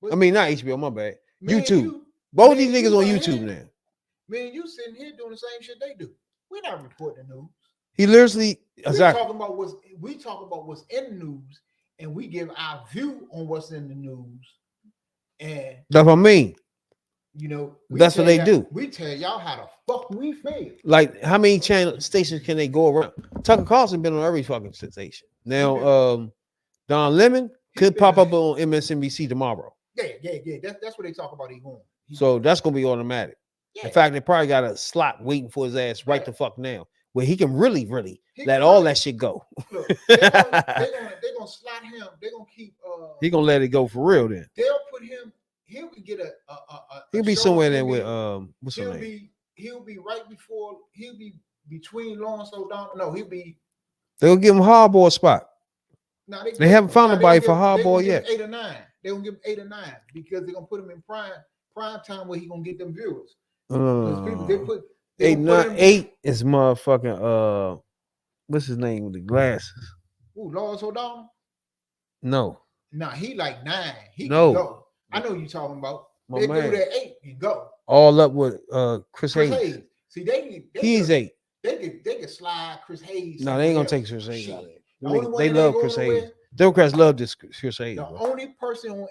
Speaker 4: Yeah. I mean, not HBO. My bad. YouTube. Both these niggas on YouTube now.
Speaker 5: Man, you sitting here doing the same shit they do. We're not reporting the news.
Speaker 4: He literally.
Speaker 5: Exactly. We talk about what's in the news, and we give our view on what's in the news. And
Speaker 4: that's what I mean.
Speaker 5: You know,
Speaker 4: that's what they do.
Speaker 5: We tell y'all how the fuck we feel.
Speaker 4: Like, how many channel stations can they go around? Tucker Carlson been on every fucking station. Now, Don Lemon could pop up on MSNBC tomorrow.
Speaker 5: Yeah. That's what they talk about.
Speaker 4: So that's gonna be automatic. Yeah. In fact, they probably got a slot waiting for his ass right the fuck now. where he can really
Speaker 5: He
Speaker 4: let
Speaker 5: can
Speaker 4: all
Speaker 5: really-
Speaker 4: that shit go.
Speaker 5: Look, they're gonna slot him. They're gonna keep.
Speaker 4: He gonna let it go for real then.
Speaker 5: They'll put him. He'll get a
Speaker 4: He'll be
Speaker 5: show
Speaker 4: somewhere
Speaker 5: on
Speaker 4: there
Speaker 5: TV.
Speaker 4: with what's her name?
Speaker 5: He'll be right before. He'll be between Lawrence O'Donnell. No, he'll be.
Speaker 4: They'll give him hardball spot.
Speaker 5: No,
Speaker 4: They haven't found nobody for
Speaker 5: they gonna
Speaker 4: hardball
Speaker 5: give
Speaker 4: yet.
Speaker 5: him 8 or 9. They gonna give him 8 or 9 because they're gonna put him in prime time where he gonna get them viewers. People, they put they
Speaker 4: 8,
Speaker 5: gonna put
Speaker 4: 9,
Speaker 5: him-
Speaker 4: 8 is motherfucking what's his name with the glasses?
Speaker 5: Ooh, Lawrence O'Donnell.
Speaker 4: No,
Speaker 5: Nah, he like 9. He
Speaker 4: No.
Speaker 5: can go. I know you talking about.
Speaker 4: My
Speaker 5: They
Speaker 4: man.
Speaker 5: do that 8. You go.
Speaker 4: all up with Chris
Speaker 5: Chris
Speaker 4: Hayes.
Speaker 5: Hayes. See, they
Speaker 4: He's 8.
Speaker 5: they could slide Chris Hayes.
Speaker 4: No, they ain't gonna
Speaker 5: somewhere
Speaker 4: take Chris Hayes
Speaker 5: else.
Speaker 4: out of
Speaker 5: Shit.
Speaker 4: it.
Speaker 5: The only one
Speaker 4: They
Speaker 5: that
Speaker 4: love
Speaker 5: ain't
Speaker 4: Chris
Speaker 5: going
Speaker 4: Hayes.
Speaker 5: nowhere-
Speaker 4: Democrats love this Chris Hayes.
Speaker 5: The
Speaker 4: Bro.
Speaker 5: only person on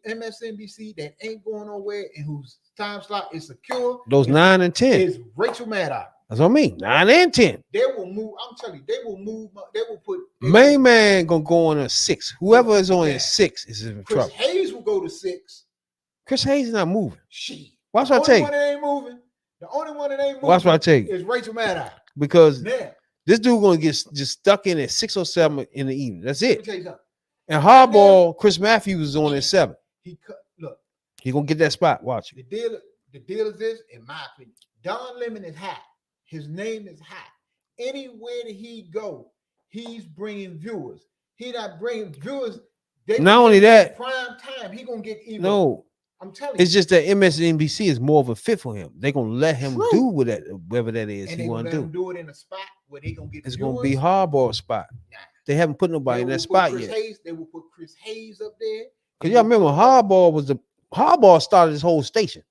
Speaker 5: MSNBC that ain't going nowhere and whose time slot is secure
Speaker 4: Those 9 and 10.
Speaker 5: is Rachel Maddow.
Speaker 4: That's what I mean. 9 and 10.
Speaker 5: They will move. I'm telling you, they will move. They will put.
Speaker 4: Main man gonna go on a 6. Whoever is on
Speaker 5: Yeah.
Speaker 4: a 6 is in
Speaker 5: Chris
Speaker 4: trouble.
Speaker 5: Hayes will go to 6.
Speaker 4: Chris Hayes is not moving.
Speaker 5: She.
Speaker 4: Watch
Speaker 5: The
Speaker 4: what I
Speaker 5: only
Speaker 4: take.
Speaker 5: one that ain't moving. The only one that ain't moving.
Speaker 4: Watch what I take.
Speaker 5: Is Rachel Maddow.
Speaker 4: Because
Speaker 5: Now,
Speaker 4: this dude gonna get just stuck in at 6 or 7 in the evening. That's
Speaker 5: let me
Speaker 4: it.
Speaker 5: tell you something.
Speaker 4: And hardball, Chris Matthews is on at 7.
Speaker 5: He cut. Look,
Speaker 4: He gonna get that spot. Watch it.
Speaker 5: the deal is this, in my opinion. Don Lemon is hot. His name is hot. Anywhere that he go, he's bringing viewers. He not bringing viewers. They
Speaker 4: Not
Speaker 5: gonna
Speaker 4: only
Speaker 5: get
Speaker 4: that,
Speaker 5: prime time. He gonna get even.
Speaker 4: no,
Speaker 5: I'm telling you.
Speaker 4: it's just that MSNBC is more of a fit for him. They're gonna let him
Speaker 5: True.
Speaker 4: do with that, whatever that is
Speaker 5: and
Speaker 4: he
Speaker 5: they
Speaker 4: want
Speaker 5: gonna
Speaker 4: to
Speaker 5: let him
Speaker 4: do.
Speaker 5: do it in a spot where they gonna get.
Speaker 4: It's
Speaker 5: viewers.
Speaker 4: gonna be hardball spot.
Speaker 5: Nah.
Speaker 4: They haven't put nobody in
Speaker 5: They
Speaker 4: that
Speaker 5: will put
Speaker 4: spot
Speaker 5: Chris
Speaker 4: yet.
Speaker 5: Hayes, they will put Chris Hayes up there.
Speaker 4: Cause y'all remember Hardball started this whole station.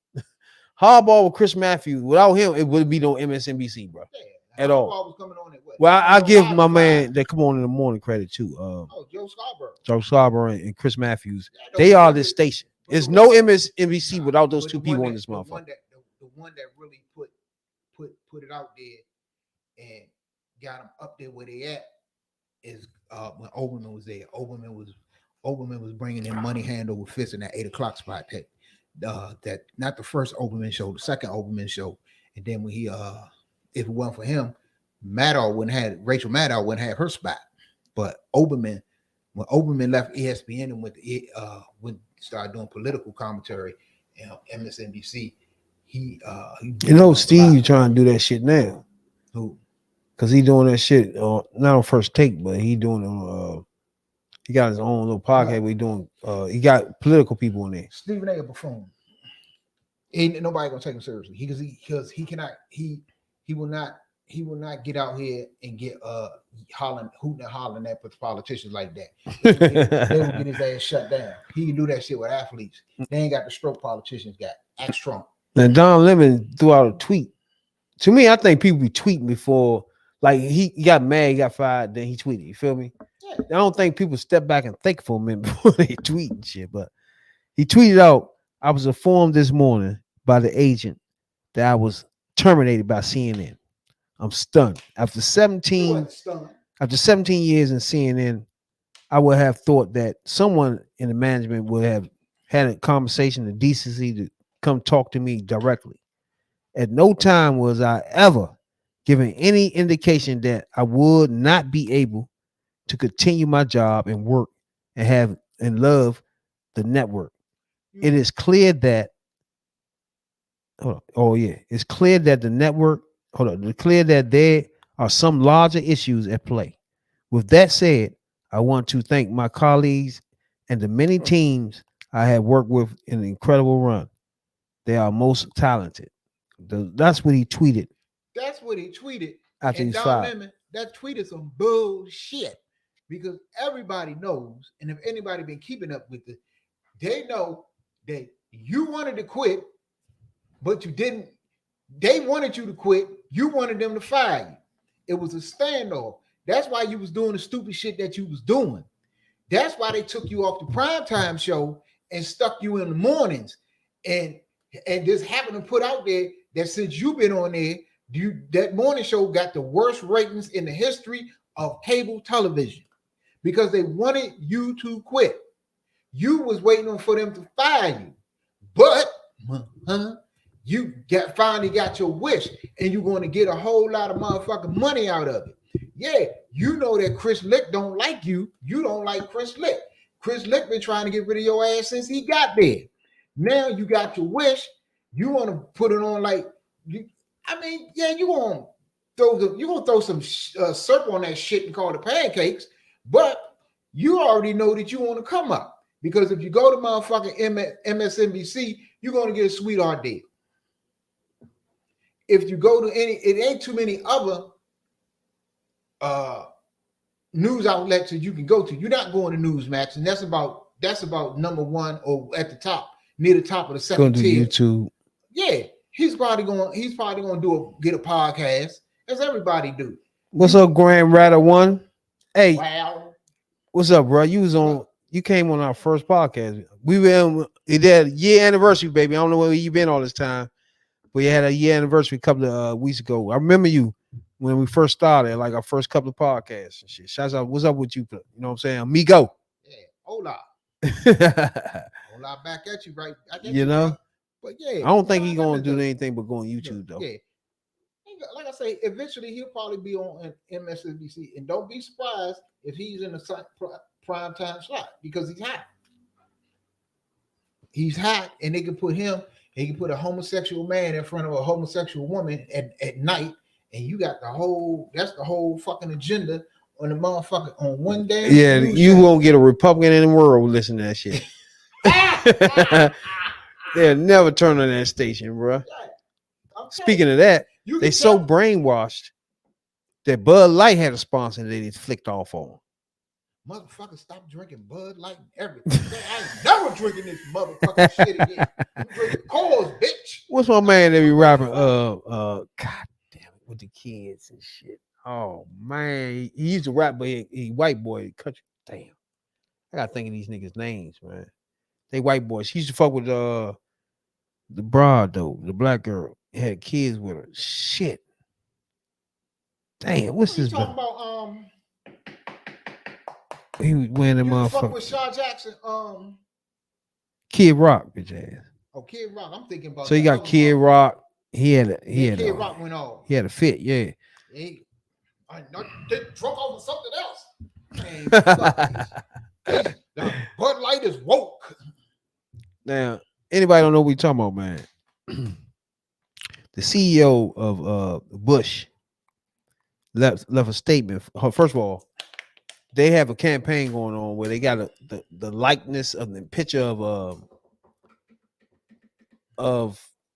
Speaker 4: Hardball with Chris Matthews. Without him, it would be no MSNBC, bro.
Speaker 5: Yeah,
Speaker 4: At all.
Speaker 5: Hardball was coming on at what?
Speaker 4: Well, I give my
Speaker 5: 5.
Speaker 4: man that come on in the morning credit too.
Speaker 5: Oh, Joe Scarborough.
Speaker 4: Joe Scarborough and Chris Matthews.
Speaker 5: Yeah,
Speaker 4: They
Speaker 5: those
Speaker 4: are
Speaker 5: two
Speaker 4: this
Speaker 5: is-
Speaker 4: station.
Speaker 5: but
Speaker 4: There's
Speaker 5: the
Speaker 4: no
Speaker 5: one-
Speaker 4: MSNBC without those
Speaker 5: But
Speaker 4: two
Speaker 5: the
Speaker 4: people
Speaker 5: one
Speaker 4: on
Speaker 5: that-
Speaker 4: this
Speaker 5: the one
Speaker 4: motherfucker.
Speaker 5: the one that really put it out there and got them up there where they at is when Oberman was there. Oberman was bringing in money hand over fist in that 8 o'clock spot. That not the first Oberman show, the second Oberman show. And then when he if it wasn't for him, Rachel Maddow wouldn't have her spot. But Oberman, when Oberman left ESPN and went started doing political commentary, MSNBC, he
Speaker 4: Steve trying to do that shit now.
Speaker 5: who
Speaker 4: Cause he doing that shit not on First Take, but he doing he got his own little podcast where he doing he got political people in there.
Speaker 5: Stephen A. buffoon. Ain't nobody gonna take him seriously. Because he cannot he will not get out here and get hooting and hollering at politicians like that. They will get his ass shut down. He can do that shit with athletes. They ain't got the stroke politicians got. Ask Trump.
Speaker 4: Now Don Lemon threw out a tweet. To me, I think people be tweeting before, like he got mad, he got fired, then he tweeted. You feel me?
Speaker 5: Yeah.
Speaker 4: I don't think people step back and think for a minute before they tweet and shit. But he tweeted out, "I was informed this morning by the agent that I was terminated by CNN. I'm stunned. After 17 years in CNN, I would have thought that someone in the management would have had a conversation, the decency to come talk to me directly. At no time was I ever given any indication that I would not be able to continue my job and work and love the network. It is clear that it's clear that the network, it's clear that there are some larger issues at play. With that said, I want to thank my colleagues and the many teams I have worked with in an incredible run. They are most talented." That's what he tweeted.
Speaker 5: That's what he tweeted.
Speaker 4: After
Speaker 5: And
Speaker 4: he's
Speaker 5: Don
Speaker 4: fired.
Speaker 5: Lemon, that tweet is some bullshit because everybody knows, and if anybody been keeping up with it, they know that you wanted to quit, but you didn't. They wanted you to quit. You wanted them to fire you. It was a standoff. That's why you was doing the stupid shit that you was doing. That's why they took you off the primetime show and stuck you in the mornings. And just happened to put out there that since you've been on there, that morning show got the worst ratings in the history of cable television because they wanted you to quit. You was waiting for them to fire you, but you finally got your wish, and you're going to get a whole lot of motherfucking money out of it. Yeah, you know that Chris Lick don't like you. You don't like Chris Lick. Chris Lick been trying to get rid of your ass since he got there. Now you got your wish. You want to put it on like you. I mean, yeah, you gonna throw some syrup on that shit and call it pancakes, but you already know that you want to come up, because if you go to motherfucking MSNBC, you're gonna get a sweetheart deal. If you go to it ain't too many other news outlets that you can go to. You're not going to Newsmax, and that's about number one or at the top, near the top of the second tier.
Speaker 4: YouTube.
Speaker 5: Yeah, he's probably going to get a podcast, as everybody do.
Speaker 4: What's up, Grand Ratter One? Hey,
Speaker 5: wow.
Speaker 4: What's up, bro? You came on our first podcast. We were it had a year anniversary, baby. I don't know where you been all this time, but you had a year anniversary a couple of weeks ago. I remember you when we first started, like our first couple of podcasts and shit. Shouts out, what's up with you? You know what I'm saying? Amigo.
Speaker 5: Yeah, hola. Hola back at you, right?
Speaker 4: You know?
Speaker 5: But yeah.
Speaker 4: I don't think he's going to do anything but go on YouTube, though.
Speaker 5: Yeah. Like I say, eventually he'll probably be on MSNBC. And don't be surprised if he's in a prime time slot, because he's hot. He's hot, and they can put him, he can put a homosexual man in front of a homosexual woman at night. And you got that's the whole fucking agenda on the motherfucker on one day.
Speaker 4: Yeah, you won't get a Republican in the world listening to that shit. They'll never turn on that station, bro. Speaking of that, they so brainwashed that Bud Light had a sponsor that they flicked off on.
Speaker 5: Motherfucker, stop drinking Bud Light and everything. I ain't never drinking this motherfucking shit again. I'm drinking Coors, bitch.
Speaker 4: What's my man that be rapping? God with the kids and shit. Oh man, he used to rap, but he white boy country. Damn, I gotta think of these niggas' names, man. They white boys. He used to fuck with the broad though, the black girl. He had kids with her. Shit. Damn, what's his?
Speaker 5: Talking about
Speaker 4: he was wearing the motherfucker.
Speaker 5: Fuck with Shaw Jackson.
Speaker 4: Kid Rock, bitch ass.
Speaker 5: Oh, Kid Rock. I'm thinking about.
Speaker 4: So you got Kid Rock. He had
Speaker 5: Kid Rock went off.
Speaker 4: He had a fit, yeah.
Speaker 5: I not get drunk off of something else. Bud Light is woke.
Speaker 4: Now, anybody don't know what we talking about, man? The CEO of Bush left a statement. First of all, they have a campaign going on where they got the likeness of the picture of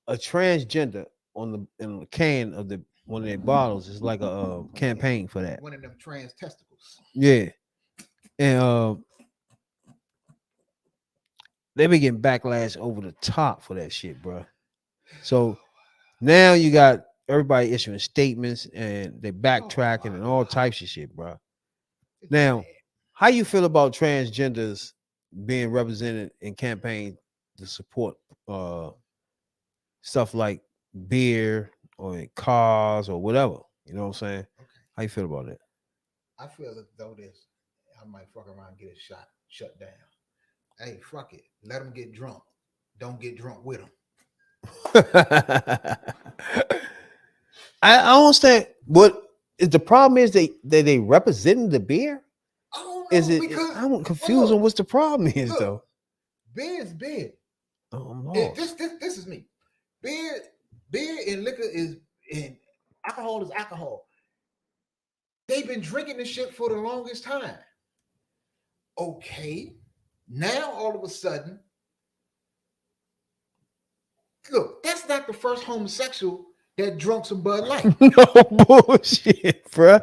Speaker 4: a transgender in the can of one of their bottles. It's like a campaign for that.
Speaker 5: One of them trans testicles.
Speaker 4: Yeah, and they be getting backlash over the top for that shit, bro. So now you got everybody issuing statements and they backtracking and all types of shit, bro. Now, how you feel about transgenders being represented in campaigns to support stuff like beer or in cars or whatever? You know what I'm saying?
Speaker 5: Okay.
Speaker 4: How you feel about that?
Speaker 5: I feel as though I might fuck around and get it shut down. Hey, fuck it. Let them get drunk. Don't get drunk with them.
Speaker 4: I don't understand what is the problem. Is they representing the beer?
Speaker 5: I don't know,
Speaker 4: is it? I'm confused on what's the problem is though.
Speaker 5: Beer is beer.
Speaker 4: Oh,
Speaker 5: this is me. Beer and liquor and alcohol is alcohol. They've been drinking this shit for the longest time. Okay, now all of a sudden, look, that's not the first homosexual that drunk some Bud Light.
Speaker 4: No bullshit, bro.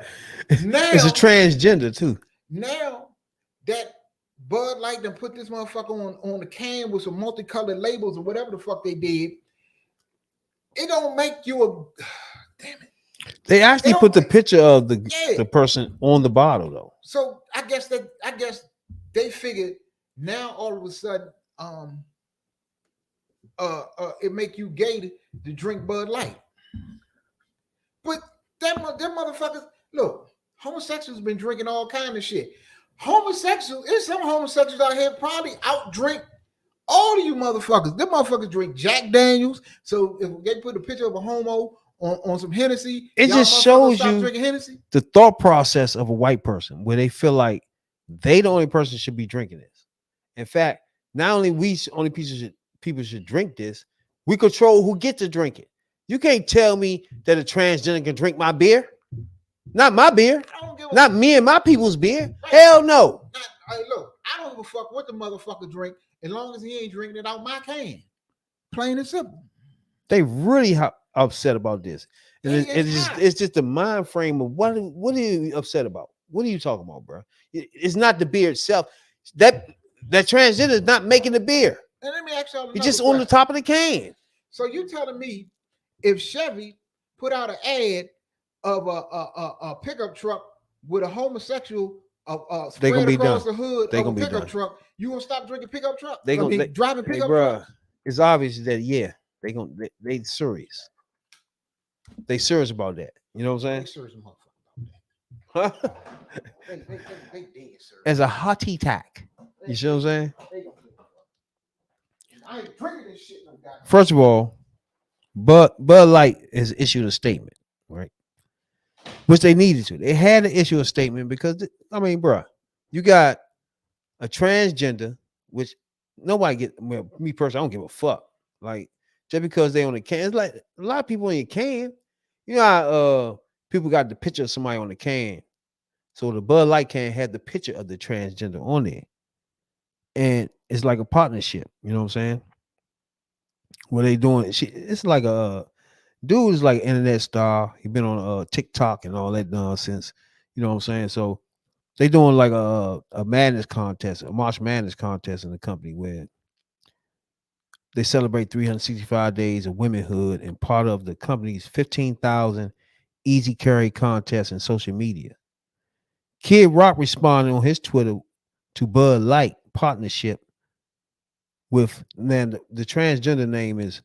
Speaker 4: Now it's a transgender too.
Speaker 5: Now that Bud Light done put this motherfucker on the can with some multicolored labels or whatever the fuck they did, it don't make you a damn it.
Speaker 4: They actually put the picture of the person on the bottle though.
Speaker 5: So I guess they figured now all of a sudden it make you gay to drink Bud Light. But them motherfuckers, look, homosexuals been drinking all kind of shit. There's some homosexuals out here probably outdrink All of you motherfuckers, them motherfuckers drink Jack Daniels. So if they put a picture of a homo on some Hennessy,
Speaker 4: It
Speaker 5: y'all
Speaker 4: just
Speaker 5: motherfuckers
Speaker 4: shows
Speaker 5: stop
Speaker 4: you
Speaker 5: drinking Hennessy.
Speaker 4: the thought process of a white person where they feel like they the only person should be drinking this. In fact, not only people should drink this, we control who get to drink it. You can't tell me that a transgender can drink my beer. Not my beer. Not me and my people's beer. Hell no.
Speaker 5: Hey, look, I don't give a fuck what the motherfucker drink as long as he ain't drinking it out my can. Plain and simple.
Speaker 4: They really upset about this. And it's just the mind frame of what are you upset about? What are you talking about, bro? It's not the beer itself. That transgender is not making the beer.
Speaker 5: And let me ask y'all,
Speaker 4: it's just on the top of the can.
Speaker 5: So you telling me if Chevy put out an ad of a pickup truck with a homosexual spread
Speaker 4: gonna be
Speaker 5: across
Speaker 4: done.
Speaker 5: the hood
Speaker 4: They
Speaker 5: of
Speaker 4: gonna
Speaker 5: a
Speaker 4: be
Speaker 5: pickup
Speaker 4: done.
Speaker 5: truck, you gonna stop drinking pickup truck?
Speaker 4: Driving
Speaker 5: pickup
Speaker 4: truck.
Speaker 5: truck.
Speaker 4: It's obvious that they serious. They serious about that. You know what I'm saying?
Speaker 5: They serious motherfucker about that. They dead serious.
Speaker 4: As a hottie tack. You see what I'm saying?
Speaker 5: I ain't drinking this shit no goddamn.
Speaker 4: First of all, Bud Light has issued a statement, right? Which they needed to. They had to issue a statement because, bruh, you got a transgender, which nobody me personally, I don't give a fuck. Like, just because they on the can, it's like a lot of people on your can. You know how people got the picture of somebody on the can. So the Bud Light can had the picture of the transgender on there. And it's like a partnership, you know what I'm saying? What they doing? It's like a dude is like internet star. He been on TikTok and all that nonsense. You know what I'm saying? So they doing like a madness contest, a March Madness contest in the company where they celebrate 365 days of womanhood and part of the company's 15,000 easy carry contest and social media. Kid Rock responded on his Twitter to Bud Light partnership with, man, the transgender name is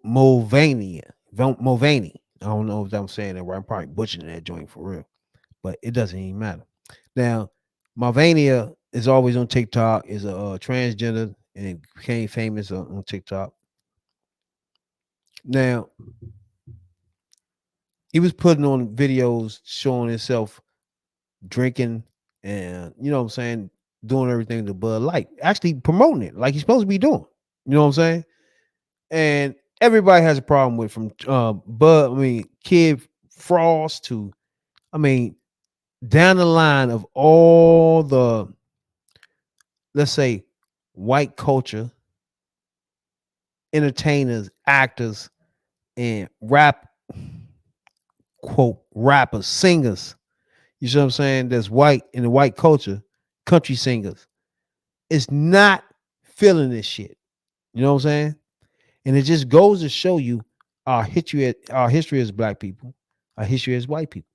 Speaker 4: Mulvaney. I don't know if I'm saying that right. I'm probably butchering that joint for real, but it doesn't even matter. Now, Mulvaney is always on TikTok, is a transgender and became famous on TikTok. Now, he was putting on videos showing himself drinking and, you know what I'm saying, doing everything to Bud Light, actually promoting it like he's supposed to be doing. You know what I'm saying? And everybody has a problem with, from Kid Frost to, down the line of all the, let's say, white culture, entertainers, actors, and rappers, singers. You see what I'm saying? That's white in the white culture, country singers. It's not feeling this shit. You know what I'm saying? And it just goes to show you our history as black people, our history as white people.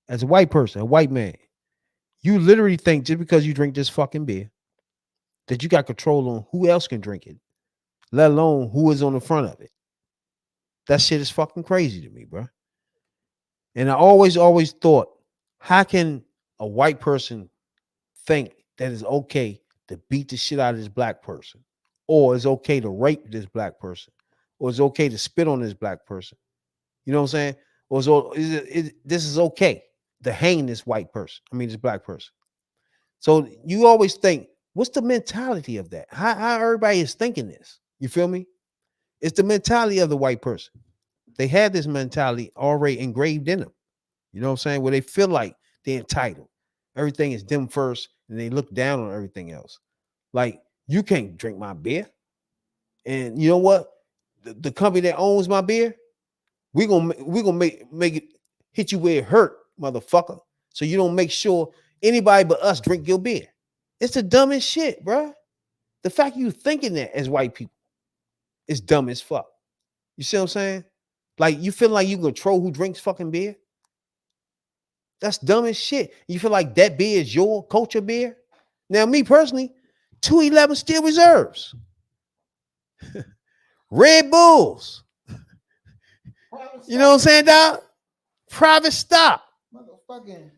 Speaker 4: As a white person, a white man, you literally think just because you drink this fucking beer that you got control on who else can drink it, let alone who is on the front of it. That shit is fucking crazy to me, bro. And I always thought, how can a white person think that it's okay to beat the shit out of this black person, or it's okay to rape this black person, or it's okay to spit on this black person? You know what I'm saying? Or this is okay to hang this white person. This black person. So you always think, what's the mentality of that? How everybody is thinking this? You feel me? It's the mentality of the white person. They have this mentality already engraved in them. You know what I'm saying? Where they feel like they're entitled. Everything is them first, and they look down on everything else. Like, you can't drink my beer. And you know what? The company that owns my beer, we're gonna make it hit you where it hurt, motherfucker. So you don't make sure anybody but us drink your beer. It's the dumbest shit, bro. The fact you thinking that as white people is dumb as fuck. You see what I'm saying? Like, you feel like you control who drinks fucking beer? That's dumb as shit. You feel like that beer is your culture beer? Now, me personally, 211 Steel Reserves, Red Bulls. You know what I'm saying, dog? Private stock.
Speaker 5: Motherfucking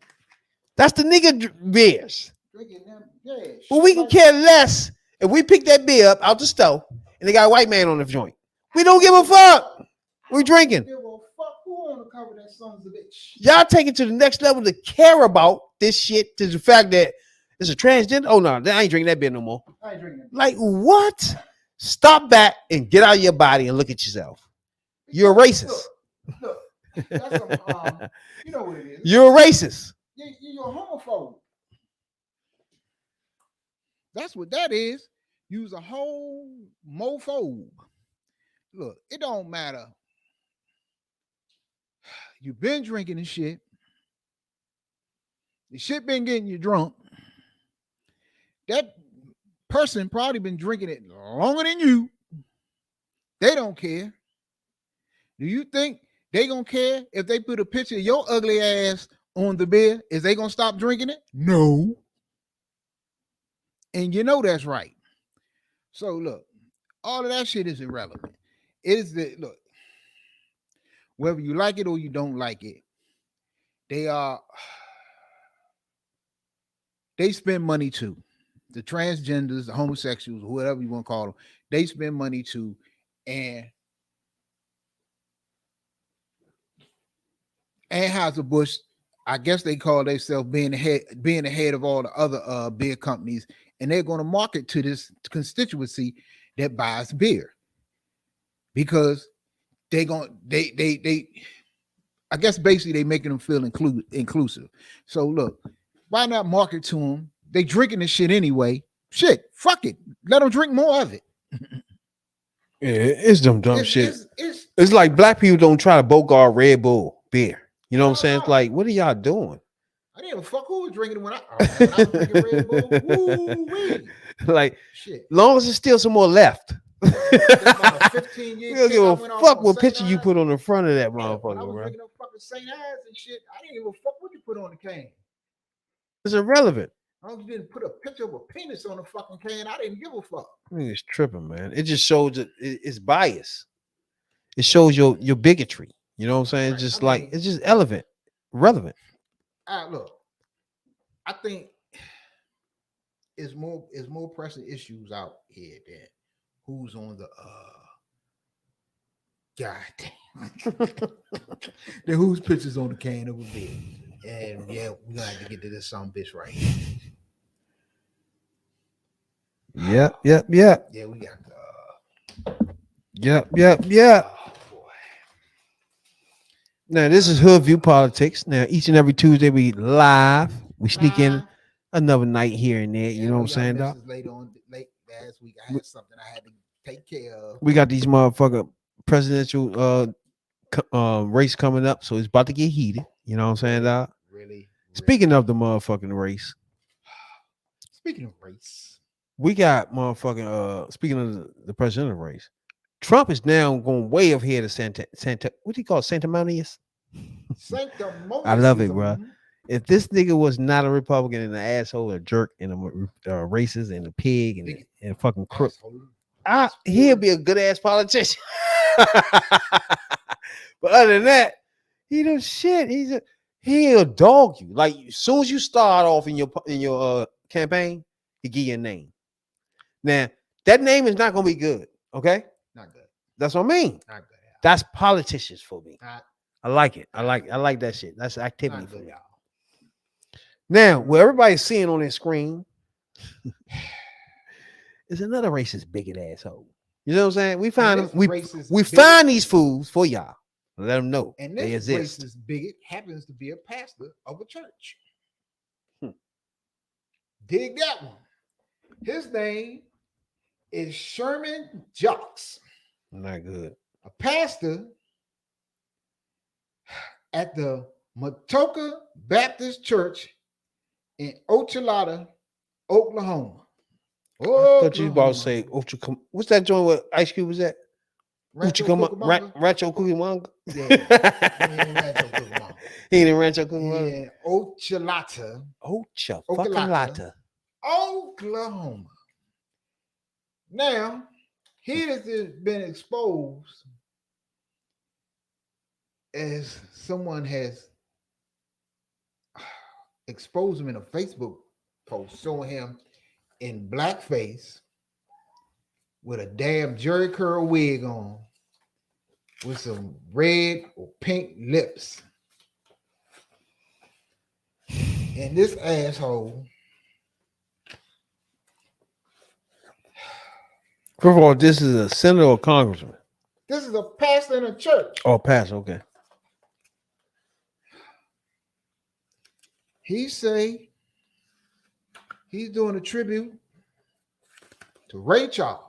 Speaker 4: That's the nigga beers.
Speaker 5: drinking them. Yeah.
Speaker 4: But we can care less if we pick that beer up out the stove and they got a white man on the joint, we don't give a fuck. We drinking.
Speaker 5: Give a fuck who on the cover that son's a bitch.
Speaker 4: Y'all take it to the next level to care about this shit, to the fact that it's a transgender. Oh no, I ain't drinking that beer no more.
Speaker 5: I ain't drinking that.
Speaker 4: Like what? Stop that and get out of your body and look at yourself. You're a racist.
Speaker 5: Look, that's some, you know what it is.
Speaker 4: You're a racist.
Speaker 5: You're a homophobe. That's what that is. You's a whole mofo. Look, it don't matter. You've been drinking and shit. The shit been getting you drunk. That person probably been drinking it longer than you. They don't care. Do you think they gonna care if they put a picture of your ugly ass on the beer? Is they gonna stop drinking it? No. And you know that's right. So look, all of that shit is irrelevant. It is the look, whether you like it or you don't like it, they spend money too. The transgenders, the homosexuals, whatever you want to call them, they spend money too. And Anheuser-Busch, I guess they call themselves being the head of all the other beer companies, and they're going to market to this constituency that buys beer because I guess basically they making them feel inclusive. So look, why not market to them? They drinking this shit anyway. Shit, fuck it. Let them drink more of it.
Speaker 4: Yeah, it's dumb shit. It's like black people don't try to bogart Red Bull beer. You know what I'm saying? It's like, what are y'all doing?
Speaker 5: I didn't even fuck who was drinking it when I was drinking Red Bull. Woo-wee.
Speaker 4: Like,
Speaker 5: shit.
Speaker 4: Long as there's still some more left. We don't give a fuck what picture you put on the front of that motherfucker,
Speaker 5: I was
Speaker 4: bro.
Speaker 5: drinking no fucking St. Ives and shit. I didn't give a fuck what you put on the can.
Speaker 4: It's irrelevant.
Speaker 5: As long as you didn't put a picture of a penis on the fucking can, I didn't give a fuck.
Speaker 4: I mean, it's tripping, man. It just shows that it's bias. It shows your bigotry. You know what I'm saying? It's just it's just relevant.
Speaker 5: Look, I think it's more pressing issues out here than who's on the goddamn then whose pictures on the can of a beer. And yeah, we're gonna have to get to this some bitch right here.
Speaker 4: Yep.
Speaker 5: Yeah, we got
Speaker 4: Yep.
Speaker 5: Oh, boy.
Speaker 4: Now this is Hoodview Politics. Now each and every Tuesday we live. We sneak in another night here and there. You know what I'm saying, dog?
Speaker 5: Late last week, I had something I had to take care of.
Speaker 4: We got these motherfucker presidential race coming up, so it's about to get heated. You know what I'm saying, dog?
Speaker 5: Really?
Speaker 4: Speaking of the motherfucking race.
Speaker 5: Speaking of race.
Speaker 4: We got motherfucking speaking of the presidential race. Trump is now going way ahead of Santa. What do you call it? Sanctimonious? I love it, bro. If this nigga was not a Republican and an asshole, a jerk, and a racist, and a pig, and a fucking crook, he'll be a good ass politician. But other than that, he do shit. He'll dog you. Like as soon as you start off in your campaign, he give you a name. Now that name is not gonna be good. Okay,
Speaker 5: not good.
Speaker 4: That's what I mean.
Speaker 5: Not good.
Speaker 4: That's politicians for me. I like it. I like that shit. That's activity for me. Now, what everybody's seeing on their screen is another racist bigot asshole. You know what I'm saying? We find them. We find these fools for y'all. Let them know
Speaker 5: and
Speaker 4: they
Speaker 5: this
Speaker 4: exist.
Speaker 5: Racist bigot happens to be a pastor of a church. Dig that one. His name is Sherman Jocks.
Speaker 4: Not good.
Speaker 5: A pastor at the Matoka Baptist Church in Ochalata, Oklahoma.
Speaker 4: I thought you was about to say what's that joint where Ice Cube was at? Rancho Cucamonga?
Speaker 5: Yeah. He ain't Rancho Cucamonga.
Speaker 4: He ain't in Rancho Cucamonga?
Speaker 5: Yeah, Ochalata.
Speaker 4: Ochalata.
Speaker 5: Oklahoma. Now, he has been exposed as someone has exposed him in a Facebook post showing him in blackface with a damn Jerry curl wig on, with some red or pink lips. And this asshole.
Speaker 4: First of all, this is a senator or congressman?
Speaker 5: This is a pastor in a church.
Speaker 4: Oh, pastor, okay.
Speaker 5: He say he's doing a tribute to Ray Charles.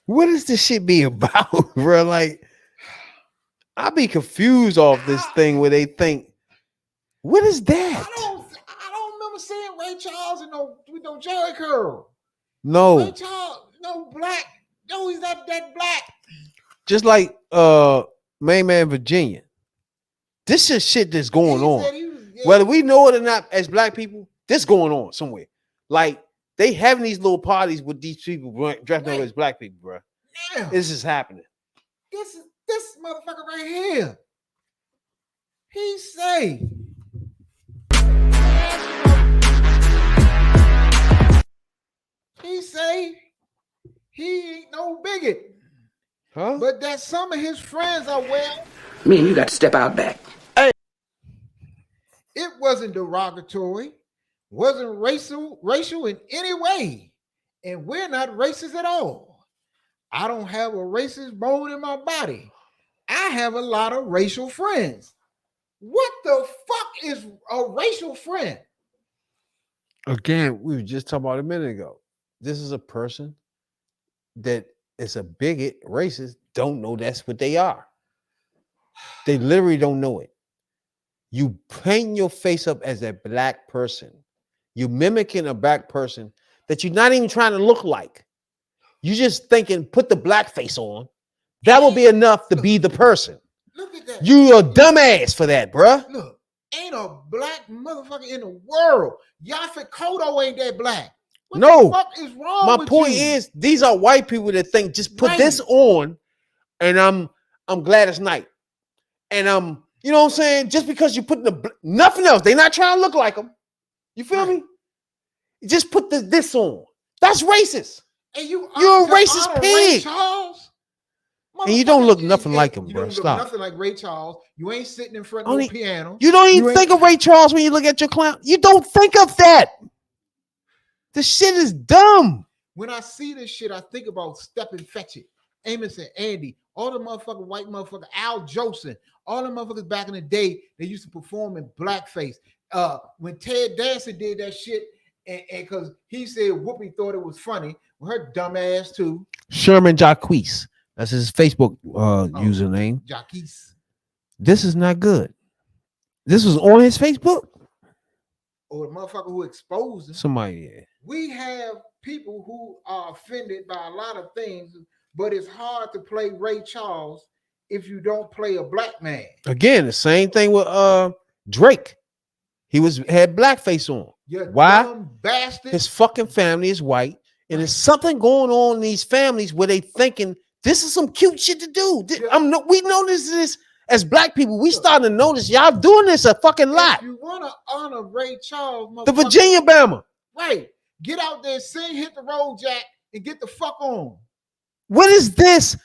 Speaker 4: What is this shit be about, bro? Like, I be confused off this thing where they think, what is that?
Speaker 5: I don't remember seeing Ray Charles with no Jerry curl.
Speaker 4: No.
Speaker 5: Ray Charles, no black. No, he's not that black.
Speaker 4: Just like main man Virginia. This is shit that's going on. Whether we know it or not as black people, this going on somewhere. Like, they having these little parties with these people dressed up as black people, bro.
Speaker 5: Damn.
Speaker 4: This is happening.
Speaker 5: This motherfucker right here. He say he ain't no bigot.
Speaker 4: Huh?
Speaker 5: But that some of his friends are
Speaker 9: Me and you got to step out back.
Speaker 5: It wasn't derogatory, wasn't racial in any way. And we're not racist at all. I don't have a racist bone in my body. I have a lot of racial friends. What the fuck is a racial friend?
Speaker 4: Again, we were just talking about a minute ago. This is a person that is a bigot, racist, don't know that's what they are. They literally don't know it. You paint your face up as a black person. You're mimicking a black person that you're not even trying to look like. You just thinking, put the black face on. That will be enough to be the person.
Speaker 5: Look at that.
Speaker 4: You a dumbass for that, bruh.
Speaker 5: Look, ain't a black motherfucker in the world. Yaphet Kotto ain't that black. What
Speaker 4: No.
Speaker 5: the fuck is wrong
Speaker 4: My
Speaker 5: with
Speaker 4: point
Speaker 5: you?
Speaker 4: is, these are white people that think just put
Speaker 5: Right.
Speaker 4: this on, and I'm Gladys Knight, and you know what I'm saying? Just because you put nothing else, they're not trying to look like them. You feel me? Just put this on. That's racist.
Speaker 5: And you're
Speaker 4: a racist
Speaker 5: Ray
Speaker 4: pig.
Speaker 5: Charles?
Speaker 4: And you don't look
Speaker 5: Motherfucker,
Speaker 4: nothing like him,
Speaker 5: you
Speaker 4: bro.
Speaker 5: don't
Speaker 4: Stop.
Speaker 5: look nothing like Ray Charles. You ain't sitting in front of
Speaker 4: Only-
Speaker 5: no piano.
Speaker 4: You don't even
Speaker 5: You
Speaker 4: think
Speaker 5: ain't-
Speaker 4: of Ray Charles when you look at your clown. You don't think of that. This shit is dumb.
Speaker 5: When I see this shit, I think about Step and Fetch It, Amos and Andy, all the motherfucking white motherfucker, Al Jolson, all the motherfuckers back in the day, they used to perform in blackface. When Ted Danson did that shit, and because he said Whoopi thought it was funny, well, her dumb ass too.
Speaker 4: Sherman Jacquees. That's his Facebook username.
Speaker 5: Jacquees.
Speaker 4: This is not good. This was on his Facebook?
Speaker 5: Or the motherfucker who exposed him.
Speaker 4: Somebody, yeah.
Speaker 5: We have people who are offended by a lot of things, but it's hard to play Ray Charles if you don't play a black man.
Speaker 4: Again, the same thing with Drake. He had blackface on.
Speaker 5: You
Speaker 4: Why?
Speaker 5: dumb bastard.
Speaker 4: His fucking family is white, and there's something going on in these families where they thinking this is some cute shit to do. We notice this as black people. We starting to notice y'all doing this a fucking lot.
Speaker 5: If you want to honor Ray Charles,
Speaker 4: The Virginia Bama.
Speaker 5: right? Get out there, sing, hit the road, Jack, and get the fuck on.
Speaker 4: What is this?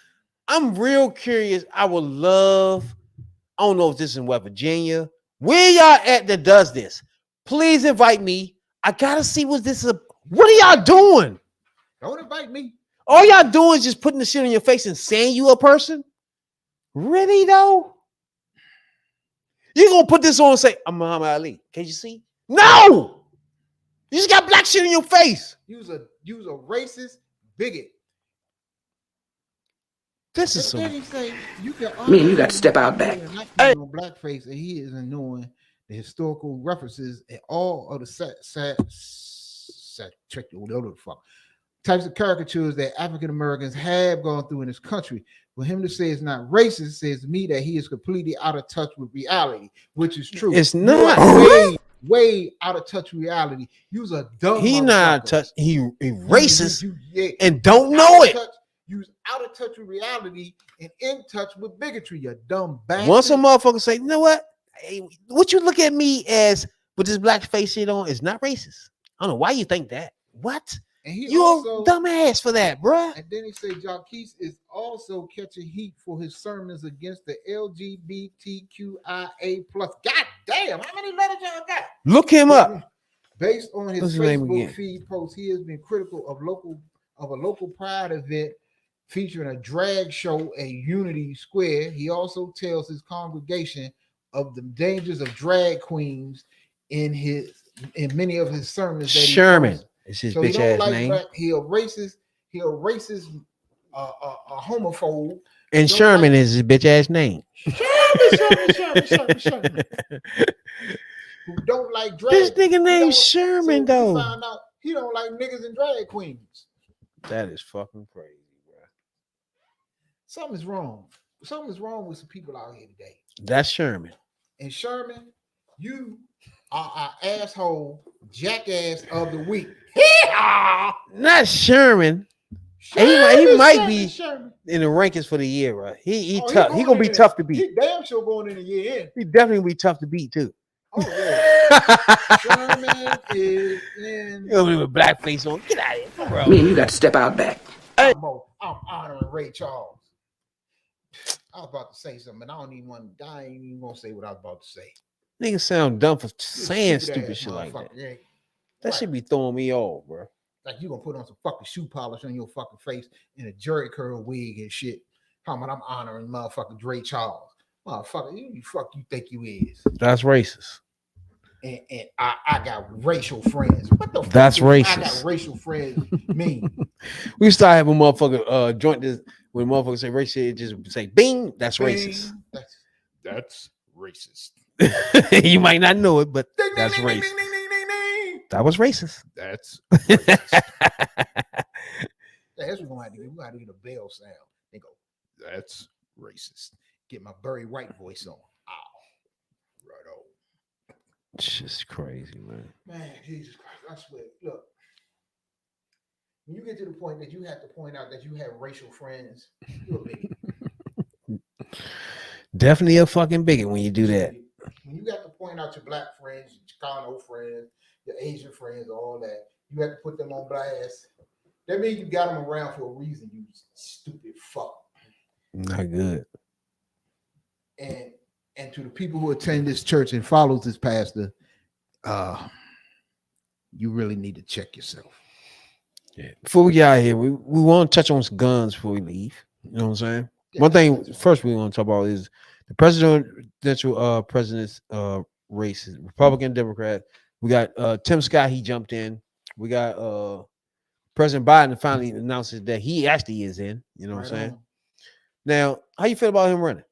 Speaker 4: I'm real curious. I would love. I don't know if this is in West Virginia. Where y'all at that does this? Please invite me. I gotta see what this is. What are y'all doing?
Speaker 5: Don't invite me.
Speaker 4: All y'all doing is just putting the shit on your face and saying you a person? Really though? You gonna put this on and say, I'm Muhammad Ali. Can you see? No! You just got black shit in your face.
Speaker 5: You was a racist bigot.
Speaker 4: This is
Speaker 5: And then
Speaker 4: some.
Speaker 5: he say you can
Speaker 9: Me and you got to step out back.
Speaker 5: Hey. On blackface, and he isn't knowing the historical references and all of the whatever the fuck types of caricatures that African Americans have gone through in this country. For him to say it's not racist says to me that he is completely out of touch with reality, which is true.
Speaker 4: It's
Speaker 5: You
Speaker 4: not.
Speaker 5: are way out of touch with reality. You's a dumb.
Speaker 4: He not out of
Speaker 5: motherfucker.
Speaker 4: touch. He racist
Speaker 5: Yeah.
Speaker 4: and don't
Speaker 5: Out
Speaker 4: know
Speaker 5: of
Speaker 4: it.
Speaker 5: touch. You's out of touch with reality and in touch with bigotry. You dumb bastard.
Speaker 4: Once a motherfucker say, you know what? Hey, what you look at me as with this black face shit on is not racist. I don't know why you think that. What?
Speaker 5: And he
Speaker 4: You're
Speaker 5: also
Speaker 4: a dumbass for that, bruh.
Speaker 5: And then he said Jacques is also catching heat for his sermons against the LGBTQIA plus. God damn, how many letters y'all got?
Speaker 4: Look him up.
Speaker 5: Based on his
Speaker 4: What's his name
Speaker 5: Facebook
Speaker 4: again?
Speaker 5: feed post, he has been critical of a local pride event featuring a drag show at Unity Square. He also tells his congregation of the dangers of drag queens in many of his sermons. That
Speaker 4: Sherman is his
Speaker 5: so
Speaker 4: bitch ass name.
Speaker 5: He a racist, a homophobe.
Speaker 4: And Sherman is his bitch ass name.
Speaker 5: Sherman. Who don't like drag.
Speaker 4: This nigga named Sherman, though.
Speaker 5: We found out he don't like niggas and drag queens.
Speaker 4: That is fucking crazy, bro.
Speaker 5: Something's wrong. Something's wrong with some people out here today.
Speaker 4: That's Sherman.
Speaker 5: And Sherman, you are our asshole jackass of the week.
Speaker 4: Not Sherman. He might be in the rankings for the year, right? He tough. He gonna be tough to beat.
Speaker 5: He damn sure going in the year in.
Speaker 4: He definitely gonna be tough to beat too.
Speaker 5: Oh yeah. Sherman is in.
Speaker 4: You with blackface on. Get out of here, bro.
Speaker 9: Man, you got to step out back.
Speaker 5: I'm honoring Ray Charles. I was about to say something, I ain't even gonna say what I was about to say.
Speaker 4: Niggas sound dumb for saying stupid shit like that.
Speaker 5: Yeah.
Speaker 4: That should be throwing me off, bro.
Speaker 5: Like you gonna put on some fucking shoe polish on your fucking face and a jerry curl wig and shit. How about I'm honoring motherfucking Ray Charles? Motherfucker, you think you is?
Speaker 4: That's racist.
Speaker 5: And I got racial friends. What the fuck?
Speaker 4: That's racist.
Speaker 5: I got racial friends mean.
Speaker 4: We start having motherfucker joint this when motherfuckers say racist, just say bing, that's
Speaker 5: Bing.
Speaker 4: racist.
Speaker 5: That's racist.
Speaker 4: You might not know it, but
Speaker 5: Ding,
Speaker 4: that's
Speaker 5: ding,
Speaker 4: racist.
Speaker 5: ding, ding, ding, ding, ding.
Speaker 4: That was racist.
Speaker 5: That's racist. That's what we're gonna have to do. We're gonna have to get a bell sound. They go, that's racist. Get my Barry White voice on. Ow. Right on.
Speaker 4: It's just crazy, man.
Speaker 5: Man, Jesus Christ. I swear. Look. When you get to the point that you have to point out that you have racial friends, you're a bigot.
Speaker 4: Definitely a fucking bigot when you do that.
Speaker 5: When you got to point out your black friends, your Chicano friends, your Asian friends, all that, you have to put them on blast. That means you got them around for a reason, you stupid fuck.
Speaker 4: Not good.
Speaker 5: And to the people who attend this church and follows this pastor, you really need to check yourself.
Speaker 4: Yeah. Before we get out of here, we want to touch on some guns before we leave. You know what I'm saying? Yeah, one thing first we want to talk about is the presidential president's race, Republican, Democrat. We got Tim Scott, he jumped in. We got President Biden finally announces that he actually is in. You know what I'm saying? On. Now, how you feel about him running?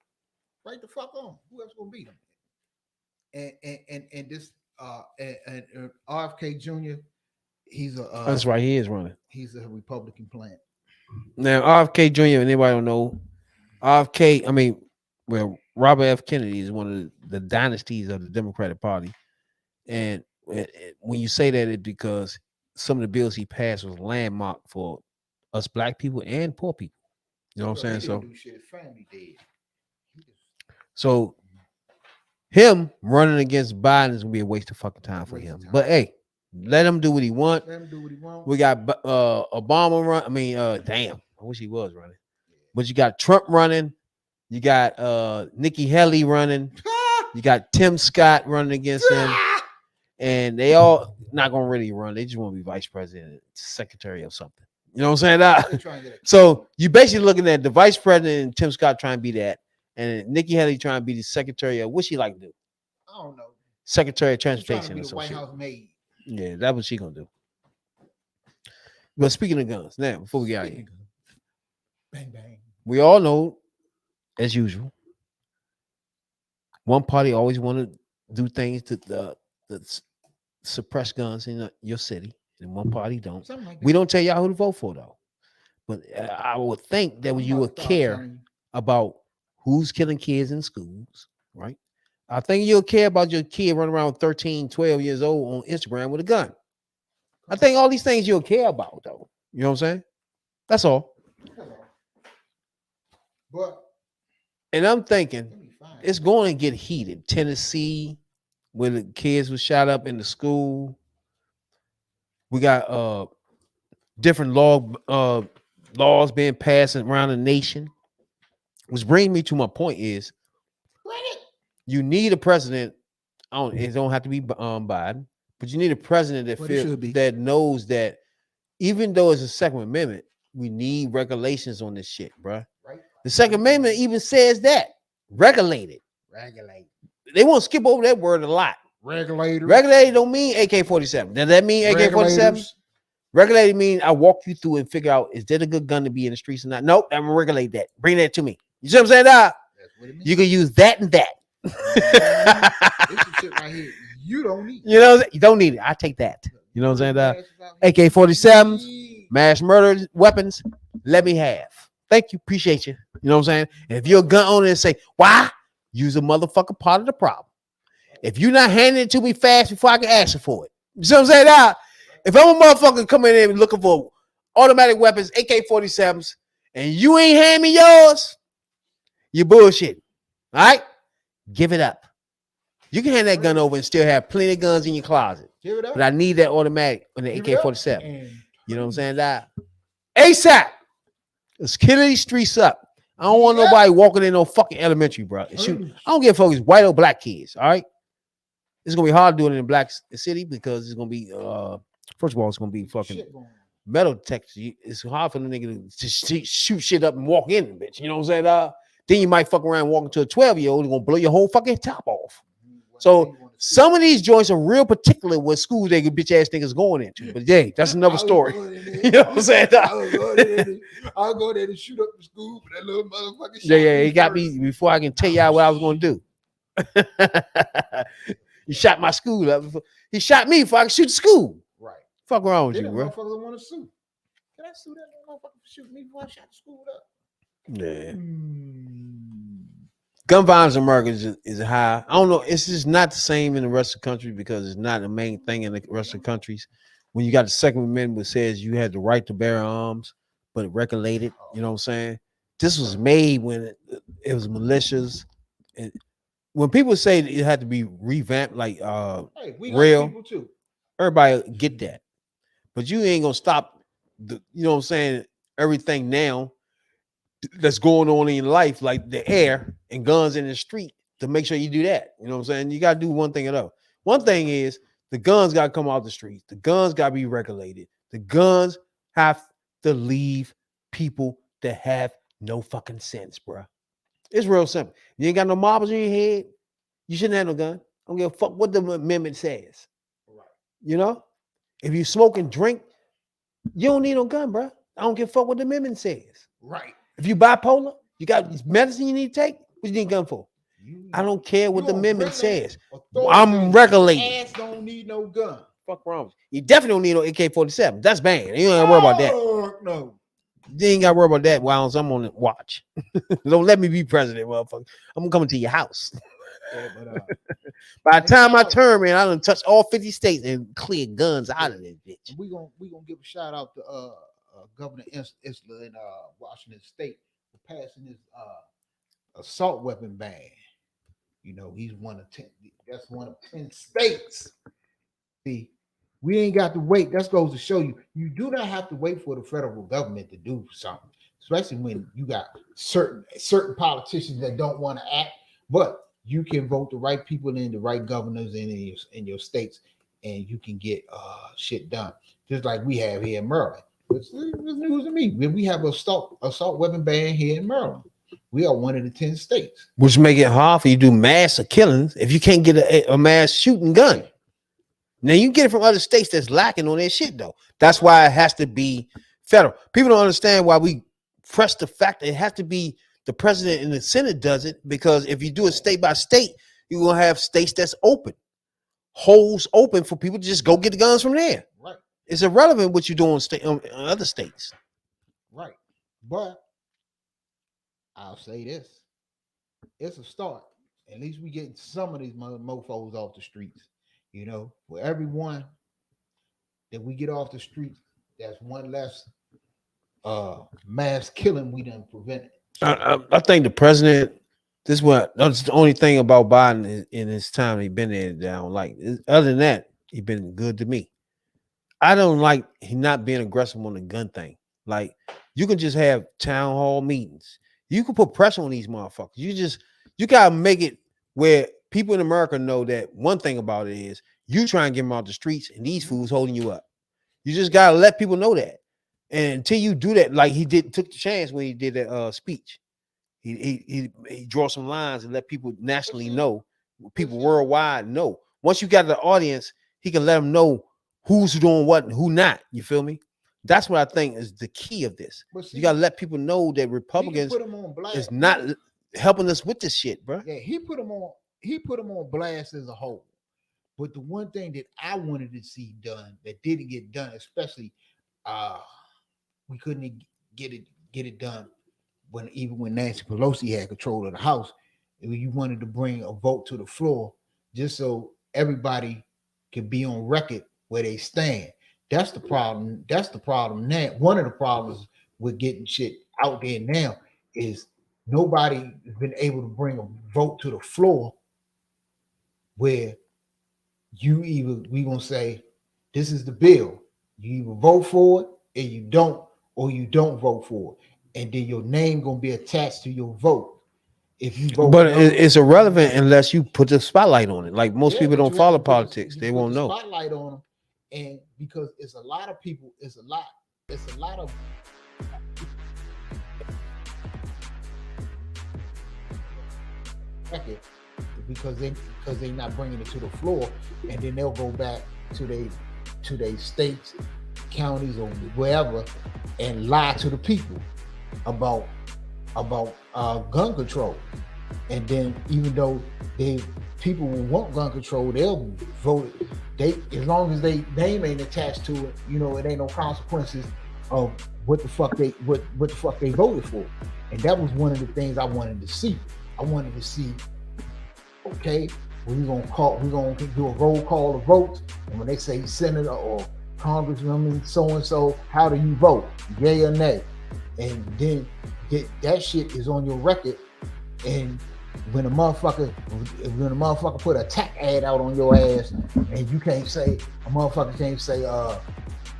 Speaker 5: Right the fuck on. Who else gonna beat him? And this and RFK Jr. He's a
Speaker 4: that's right, he is running.
Speaker 5: He's a Republican plant.
Speaker 4: Now, RFK Jr., anybody don't know, Robert F. Kennedy is one of the dynasties of the Democratic Party. And when you say that, it's because some of the bills he passed was landmark for us black people and poor people. You know what I'm saying? So him running against Biden is gonna be a waste of fucking time for him. But hey, let him do what he wants. We got Obama run. Damn, I wish he was running. But you got Trump running. You got Nikki Haley running. You got Tim Scott running against him. And they all not gonna really run. They just want to be vice president, secretary of something. You know what I'm saying? So you basically looking at the vice president and Tim Scott trying to be that, and Nikki Haley trying to be the secretary of what she like to do.
Speaker 5: I don't know.
Speaker 4: Secretary of Transportation or some
Speaker 5: White
Speaker 4: shit.
Speaker 5: House maid.
Speaker 4: Yeah, that's what she gonna do. But speaking of guns, now before we get out of here,
Speaker 5: bang bang.
Speaker 4: We all know, as usual, one party always want to do things to suppress guns in your city, and one party don't. Like we don't tell y'all who to vote for though. But I would think that you would care about who's killing kids in schools, right? I think you'll care about your kid running around 13, 12 years old on Instagram with a gun. I think all these things you'll care about, though. You know what I'm saying? That's all. And I'm thinking it's going to get heated. Tennessee, where the kids were shot up in the school. We got different laws being passed around the nation. Which brings me to my point is, you need a president. It don't have to be Biden, but you need a president that knows that even though it's a Second Amendment, we need regulations on this shit, bro.
Speaker 5: Right.
Speaker 4: The Second Amendment even says that regulated.
Speaker 5: Regulate.
Speaker 4: They won't skip over that word a lot.
Speaker 5: Regulators.
Speaker 4: Regulated don't mean AK-47. Does that mean AK-47? Regulated mean I walk you through and figure out, is that a good gun to be in the streets or not? Nope, I'm gonna regulate that. Bring that to me. You see what I'm saying?
Speaker 5: That's what it means.
Speaker 4: You can use that and that.
Speaker 5: This is shit right here. You don't need it.
Speaker 4: You know, you don't need it. I take that. You know what I'm saying? AK-47s, mass murder weapons, let me have. Thank you. Appreciate you. You know what I'm saying? And if you're a gun owner and say, why? Use a motherfucker part of the problem. If you're not handing it to me fast before I can ask you for it. You see what I'm saying? Now, if I'm a motherfucker coming in and looking for automatic weapons, AK-47s, and you ain't hand me yours, you bullshit. All right? Give it up. You can hand that gun over and still have plenty of guns in your closet.
Speaker 5: Give it up.
Speaker 4: But I need that automatic on the AK-47. You know what I'm saying? That ASAP. Let's kill these streets up. I don't want nobody walking in no fucking elementary, bro. Shoot. I don't give a fuck if it's white or black kids. All right. It's gonna be hard doing it in black city because it's gonna be first of all, it's gonna be fucking metal detectors. It's hard for the nigga to shoot shit up and walk in, bitch. You know what I'm saying? Then you might fuck around and walk into a 12-year-old, gonna blow your whole fucking top off. So some of these joints are real particular what schools they bitch ass niggas going into. But hey, that's another story. You know what I'm saying?
Speaker 5: I'll go there to shoot up the school for that little motherfucker.
Speaker 4: Yeah, he got me before I can tell y'all what I was gonna do. He shot my school up. He shot me before I could shoot the school.
Speaker 5: Right.
Speaker 4: Fuck wrong with
Speaker 5: Then
Speaker 4: you, bro?
Speaker 5: Motherfuckers want to sue. Can I sue that motherfucker for shooting me before I shot the school up?
Speaker 4: Yeah. Gun violence in America is high. I don't know. It's just not the same in the rest of the country because it's not the main thing in the rest of the countries. When you got the Second Amendment that says you had the right to bear arms, but regulated, you know what I'm saying? This was made when it was militias. And when people say that it had to be revamped, like
Speaker 5: we
Speaker 4: real,
Speaker 5: people too.
Speaker 4: Everybody get that. But you ain't gonna stop the, you know what I'm saying, everything now that's going on in your life, like the air and guns in the street, to make sure you do that. You know what I'm saying? You gotta do one thing or the other. One thing is the guns gotta come out the streets, the guns gotta be regulated, the guns have to leave people that have no fucking sense, bro. It's real simple. You ain't got no marbles in your head, you shouldn't have no gun. I don't give a fuck what the amendment says. Right. You know, if you smoke and drink, you don't need no gun, bro. I don't give a fuck what the amendment says.
Speaker 5: Right.
Speaker 4: If you bipolar, you got medicine you need to take. What you need a gun for? I don't care what the amendment says. I'm regulating.
Speaker 5: Ass don't need no gun.
Speaker 4: Fuck wrong. You definitely don't need no AK-47. That's banned. You ain't gotta worry about that.
Speaker 5: No.
Speaker 4: You ain't gotta worry about that while I'm on the watch. Don't let me be president, motherfucker. I'm coming to your house.
Speaker 5: Yeah, but,
Speaker 4: by the time I turn, man, I done touch all 50 states and clear guns out of this bitch.
Speaker 5: We gonna give a shout out to Governor Isler in Washington State for passing his assault weapon ban. You know, he's one of 10. That's one of 10 states. See, we ain't got to wait. That goes to show you, you do not have to wait for the federal government to do something, especially when you got certain politicians that don't want to act, but you can vote the right people in, the right governors in your states, and you can get shit done. Just like we have here in Maryland. It's news to me. We have a assault weapon ban here in Maryland. We are one of the 10 states.
Speaker 4: Which make it hard for you to do mass killings if you can't get a mass shooting gun. Now you get it from other states that's lacking on their shit though. That's why it has to be federal. People don't understand why we press the fact that it has to be the president and the Senate does it, because if you do it state by state, you're gonna have states that's open, holes open for people to just go get the guns from there.
Speaker 5: Right.
Speaker 4: It's irrelevant what you do in other states.
Speaker 5: Right. But I'll say this. It's a start. At least we get some of these mofos off the streets. You know, for everyone that we get off the streets, that's one less mass killing we done prevented.
Speaker 4: I think the president, that's the only thing about Biden in his time he been there that I don't like. Other than that, he been good to me. I don't like not being aggressive on the gun thing. Like, you can just have town hall meetings. You can put pressure on these motherfuckers. You gotta make it where people in America know that one thing about it is you try and get them out the streets and these fools holding you up. You just gotta let people know that. And until you do that, like he took the chance when he did that speech. He draw some lines and let people nationally know, people worldwide know. Once you got the audience, he can let them know who's doing what and who not. You feel me? That's what I think is the key of this.
Speaker 5: See,
Speaker 4: you gotta let people know that Republicans is not helping us with this shit, bro.
Speaker 5: Yeah, he put them on blast as a whole. But the one thing that I wanted to see done that didn't get done, especially we couldn't get it done when Nancy Pelosi had control of the House. You wanted to bring a vote to the floor just so everybody could be on record where they stand. That's the problem. That's the problem now. One of the problems with getting shit out there now is nobody has been able to bring a vote to the floor where we gonna say this is the bill. You either vote for it and you don't, or you don't vote for it, and then your name gonna be attached to your vote. If you vote,
Speaker 4: but it's irrelevant unless you put the spotlight on it. Like most people don't follow politics; they won't know.
Speaker 5: Spotlight on them, and because it's a lot of people, it's a lot of. Because they're not bringing it to the floor, and then they'll go back to their states, counties, or wherever, and lie to the people about gun control. And then even though people will want gun control, they'll vote. As long as they name ain't attached to it, it ain't no consequences of what the fuck they voted for. And that was one of the things I wanted to see. I wanted to see, okay, we're gonna do a roll call of votes, and when they say senator or congresswoman so and so, how do you vote? Yay or nay? And then that shit is on your record. And when a motherfucker put a attack ad out on your ass, and you can't say,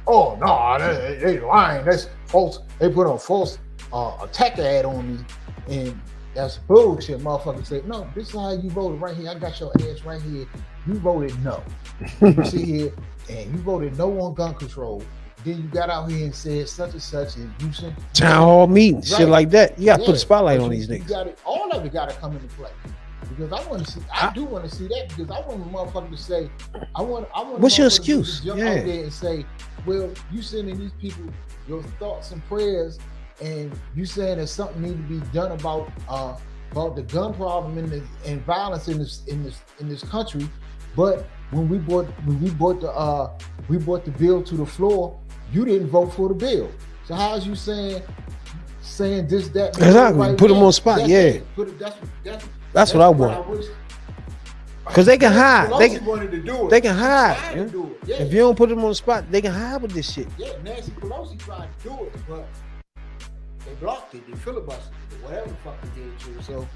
Speaker 5: oh no, they lying, that's false. They put a false attack ad on me, and that's bullshit. Motherfucker say, no, this is how you voted right here. I got your ass right here. You voted no. You see here, and you voted no on gun control. Then you got out here and said such and such, and you said
Speaker 4: town hall meetings, right, shit like that. You got to put a spotlight on these niggas.
Speaker 5: All of it got to come into play, because I do want to see that, because I want a motherfucker to say, I want.
Speaker 4: What's your excuse?
Speaker 5: Jump out there and say, well, you sending these people your thoughts and prayers, and you saying that something need to be done about the gun problem and violence in this country, but when we brought the bill to the floor, you didn't vote for the bill. So how is you saying this, that?
Speaker 4: Exactly. Right, put them on spot. That's what I want. Because they can hide. They can hide. Yeah. If you don't put them on the spot, they can hide with this shit.
Speaker 5: Yeah, Nancy Pelosi tried to do it, but they blocked it. They filibustered it. Whatever the fuck they did to it. So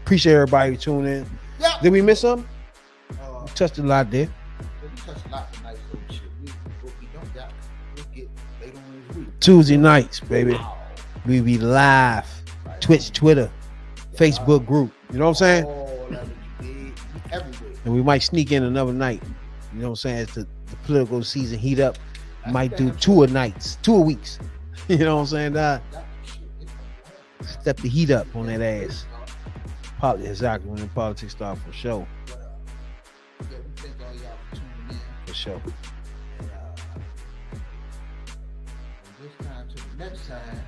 Speaker 4: appreciate everybody tuning in. Yeah. Did we miss something? We touched a lot there.
Speaker 5: We touched a lot of nice little shit. What we don't got, we'll get later on this week.
Speaker 4: Tuesday nights, baby. We be live. Right. Twitch, Twitter, Facebook group. You know what I'm saying?
Speaker 5: Everywhere.
Speaker 4: And we might sneak in another night. You know what I'm saying? As the political season heat up, might do 2 weeks. You know what I'm saying? Step the heat up on that ass. Exactly, when the politics start for sure.
Speaker 5: We thank all y'all for tuning in.
Speaker 4: For sure.
Speaker 5: And from this time to the next time,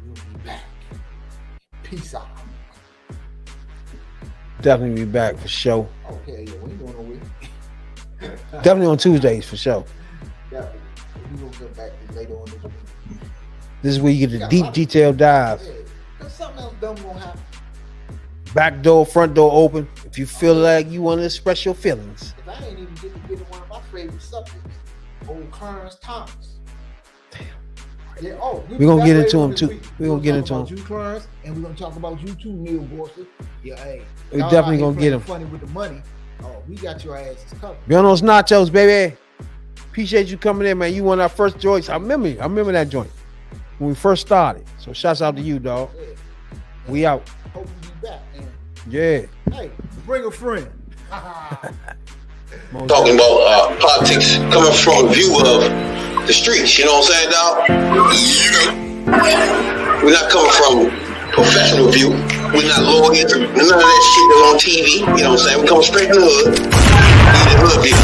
Speaker 5: we'll be back. Peace out.
Speaker 4: Definitely be back for sure.
Speaker 5: Okay, yeah, we ain't going nowhere.
Speaker 4: Definitely on Tuesdays for sure.
Speaker 5: Definitely. We will get back later on this week.
Speaker 4: This is where you get the deep, detailed dive.
Speaker 5: There's something else dumb gonna happen.
Speaker 4: Back door, front door open. If you feel like you want to express your feelings.
Speaker 5: I ain't even getting to get one of my favorite subjects. Old Clarence Thomas.
Speaker 4: Damn.
Speaker 5: Yeah,
Speaker 4: we're gonna get into him too. We're gonna get into him.
Speaker 5: You, Clarence, and we're gonna talk about you too, Neil Borsley. Yeah, hey.
Speaker 4: We definitely gonna get him.
Speaker 5: Funny with the money. Oh, we got your asses covered.
Speaker 4: Be on those nachos, baby. Appreciate you coming in, man. You won our first joints. I remember that joint when we first started. So shouts out to you, dog.
Speaker 5: Yeah.
Speaker 4: We out.
Speaker 5: Hope you be back, man.
Speaker 4: Yeah.
Speaker 5: Hey, bring a friend.
Speaker 3: Talking about politics coming from a view of the streets, you know what I'm saying, dog? We're not coming from professional view. We're not lawyers. None of that shit that's on TV. You know what I'm saying? We come straight from the hood. We the hood view.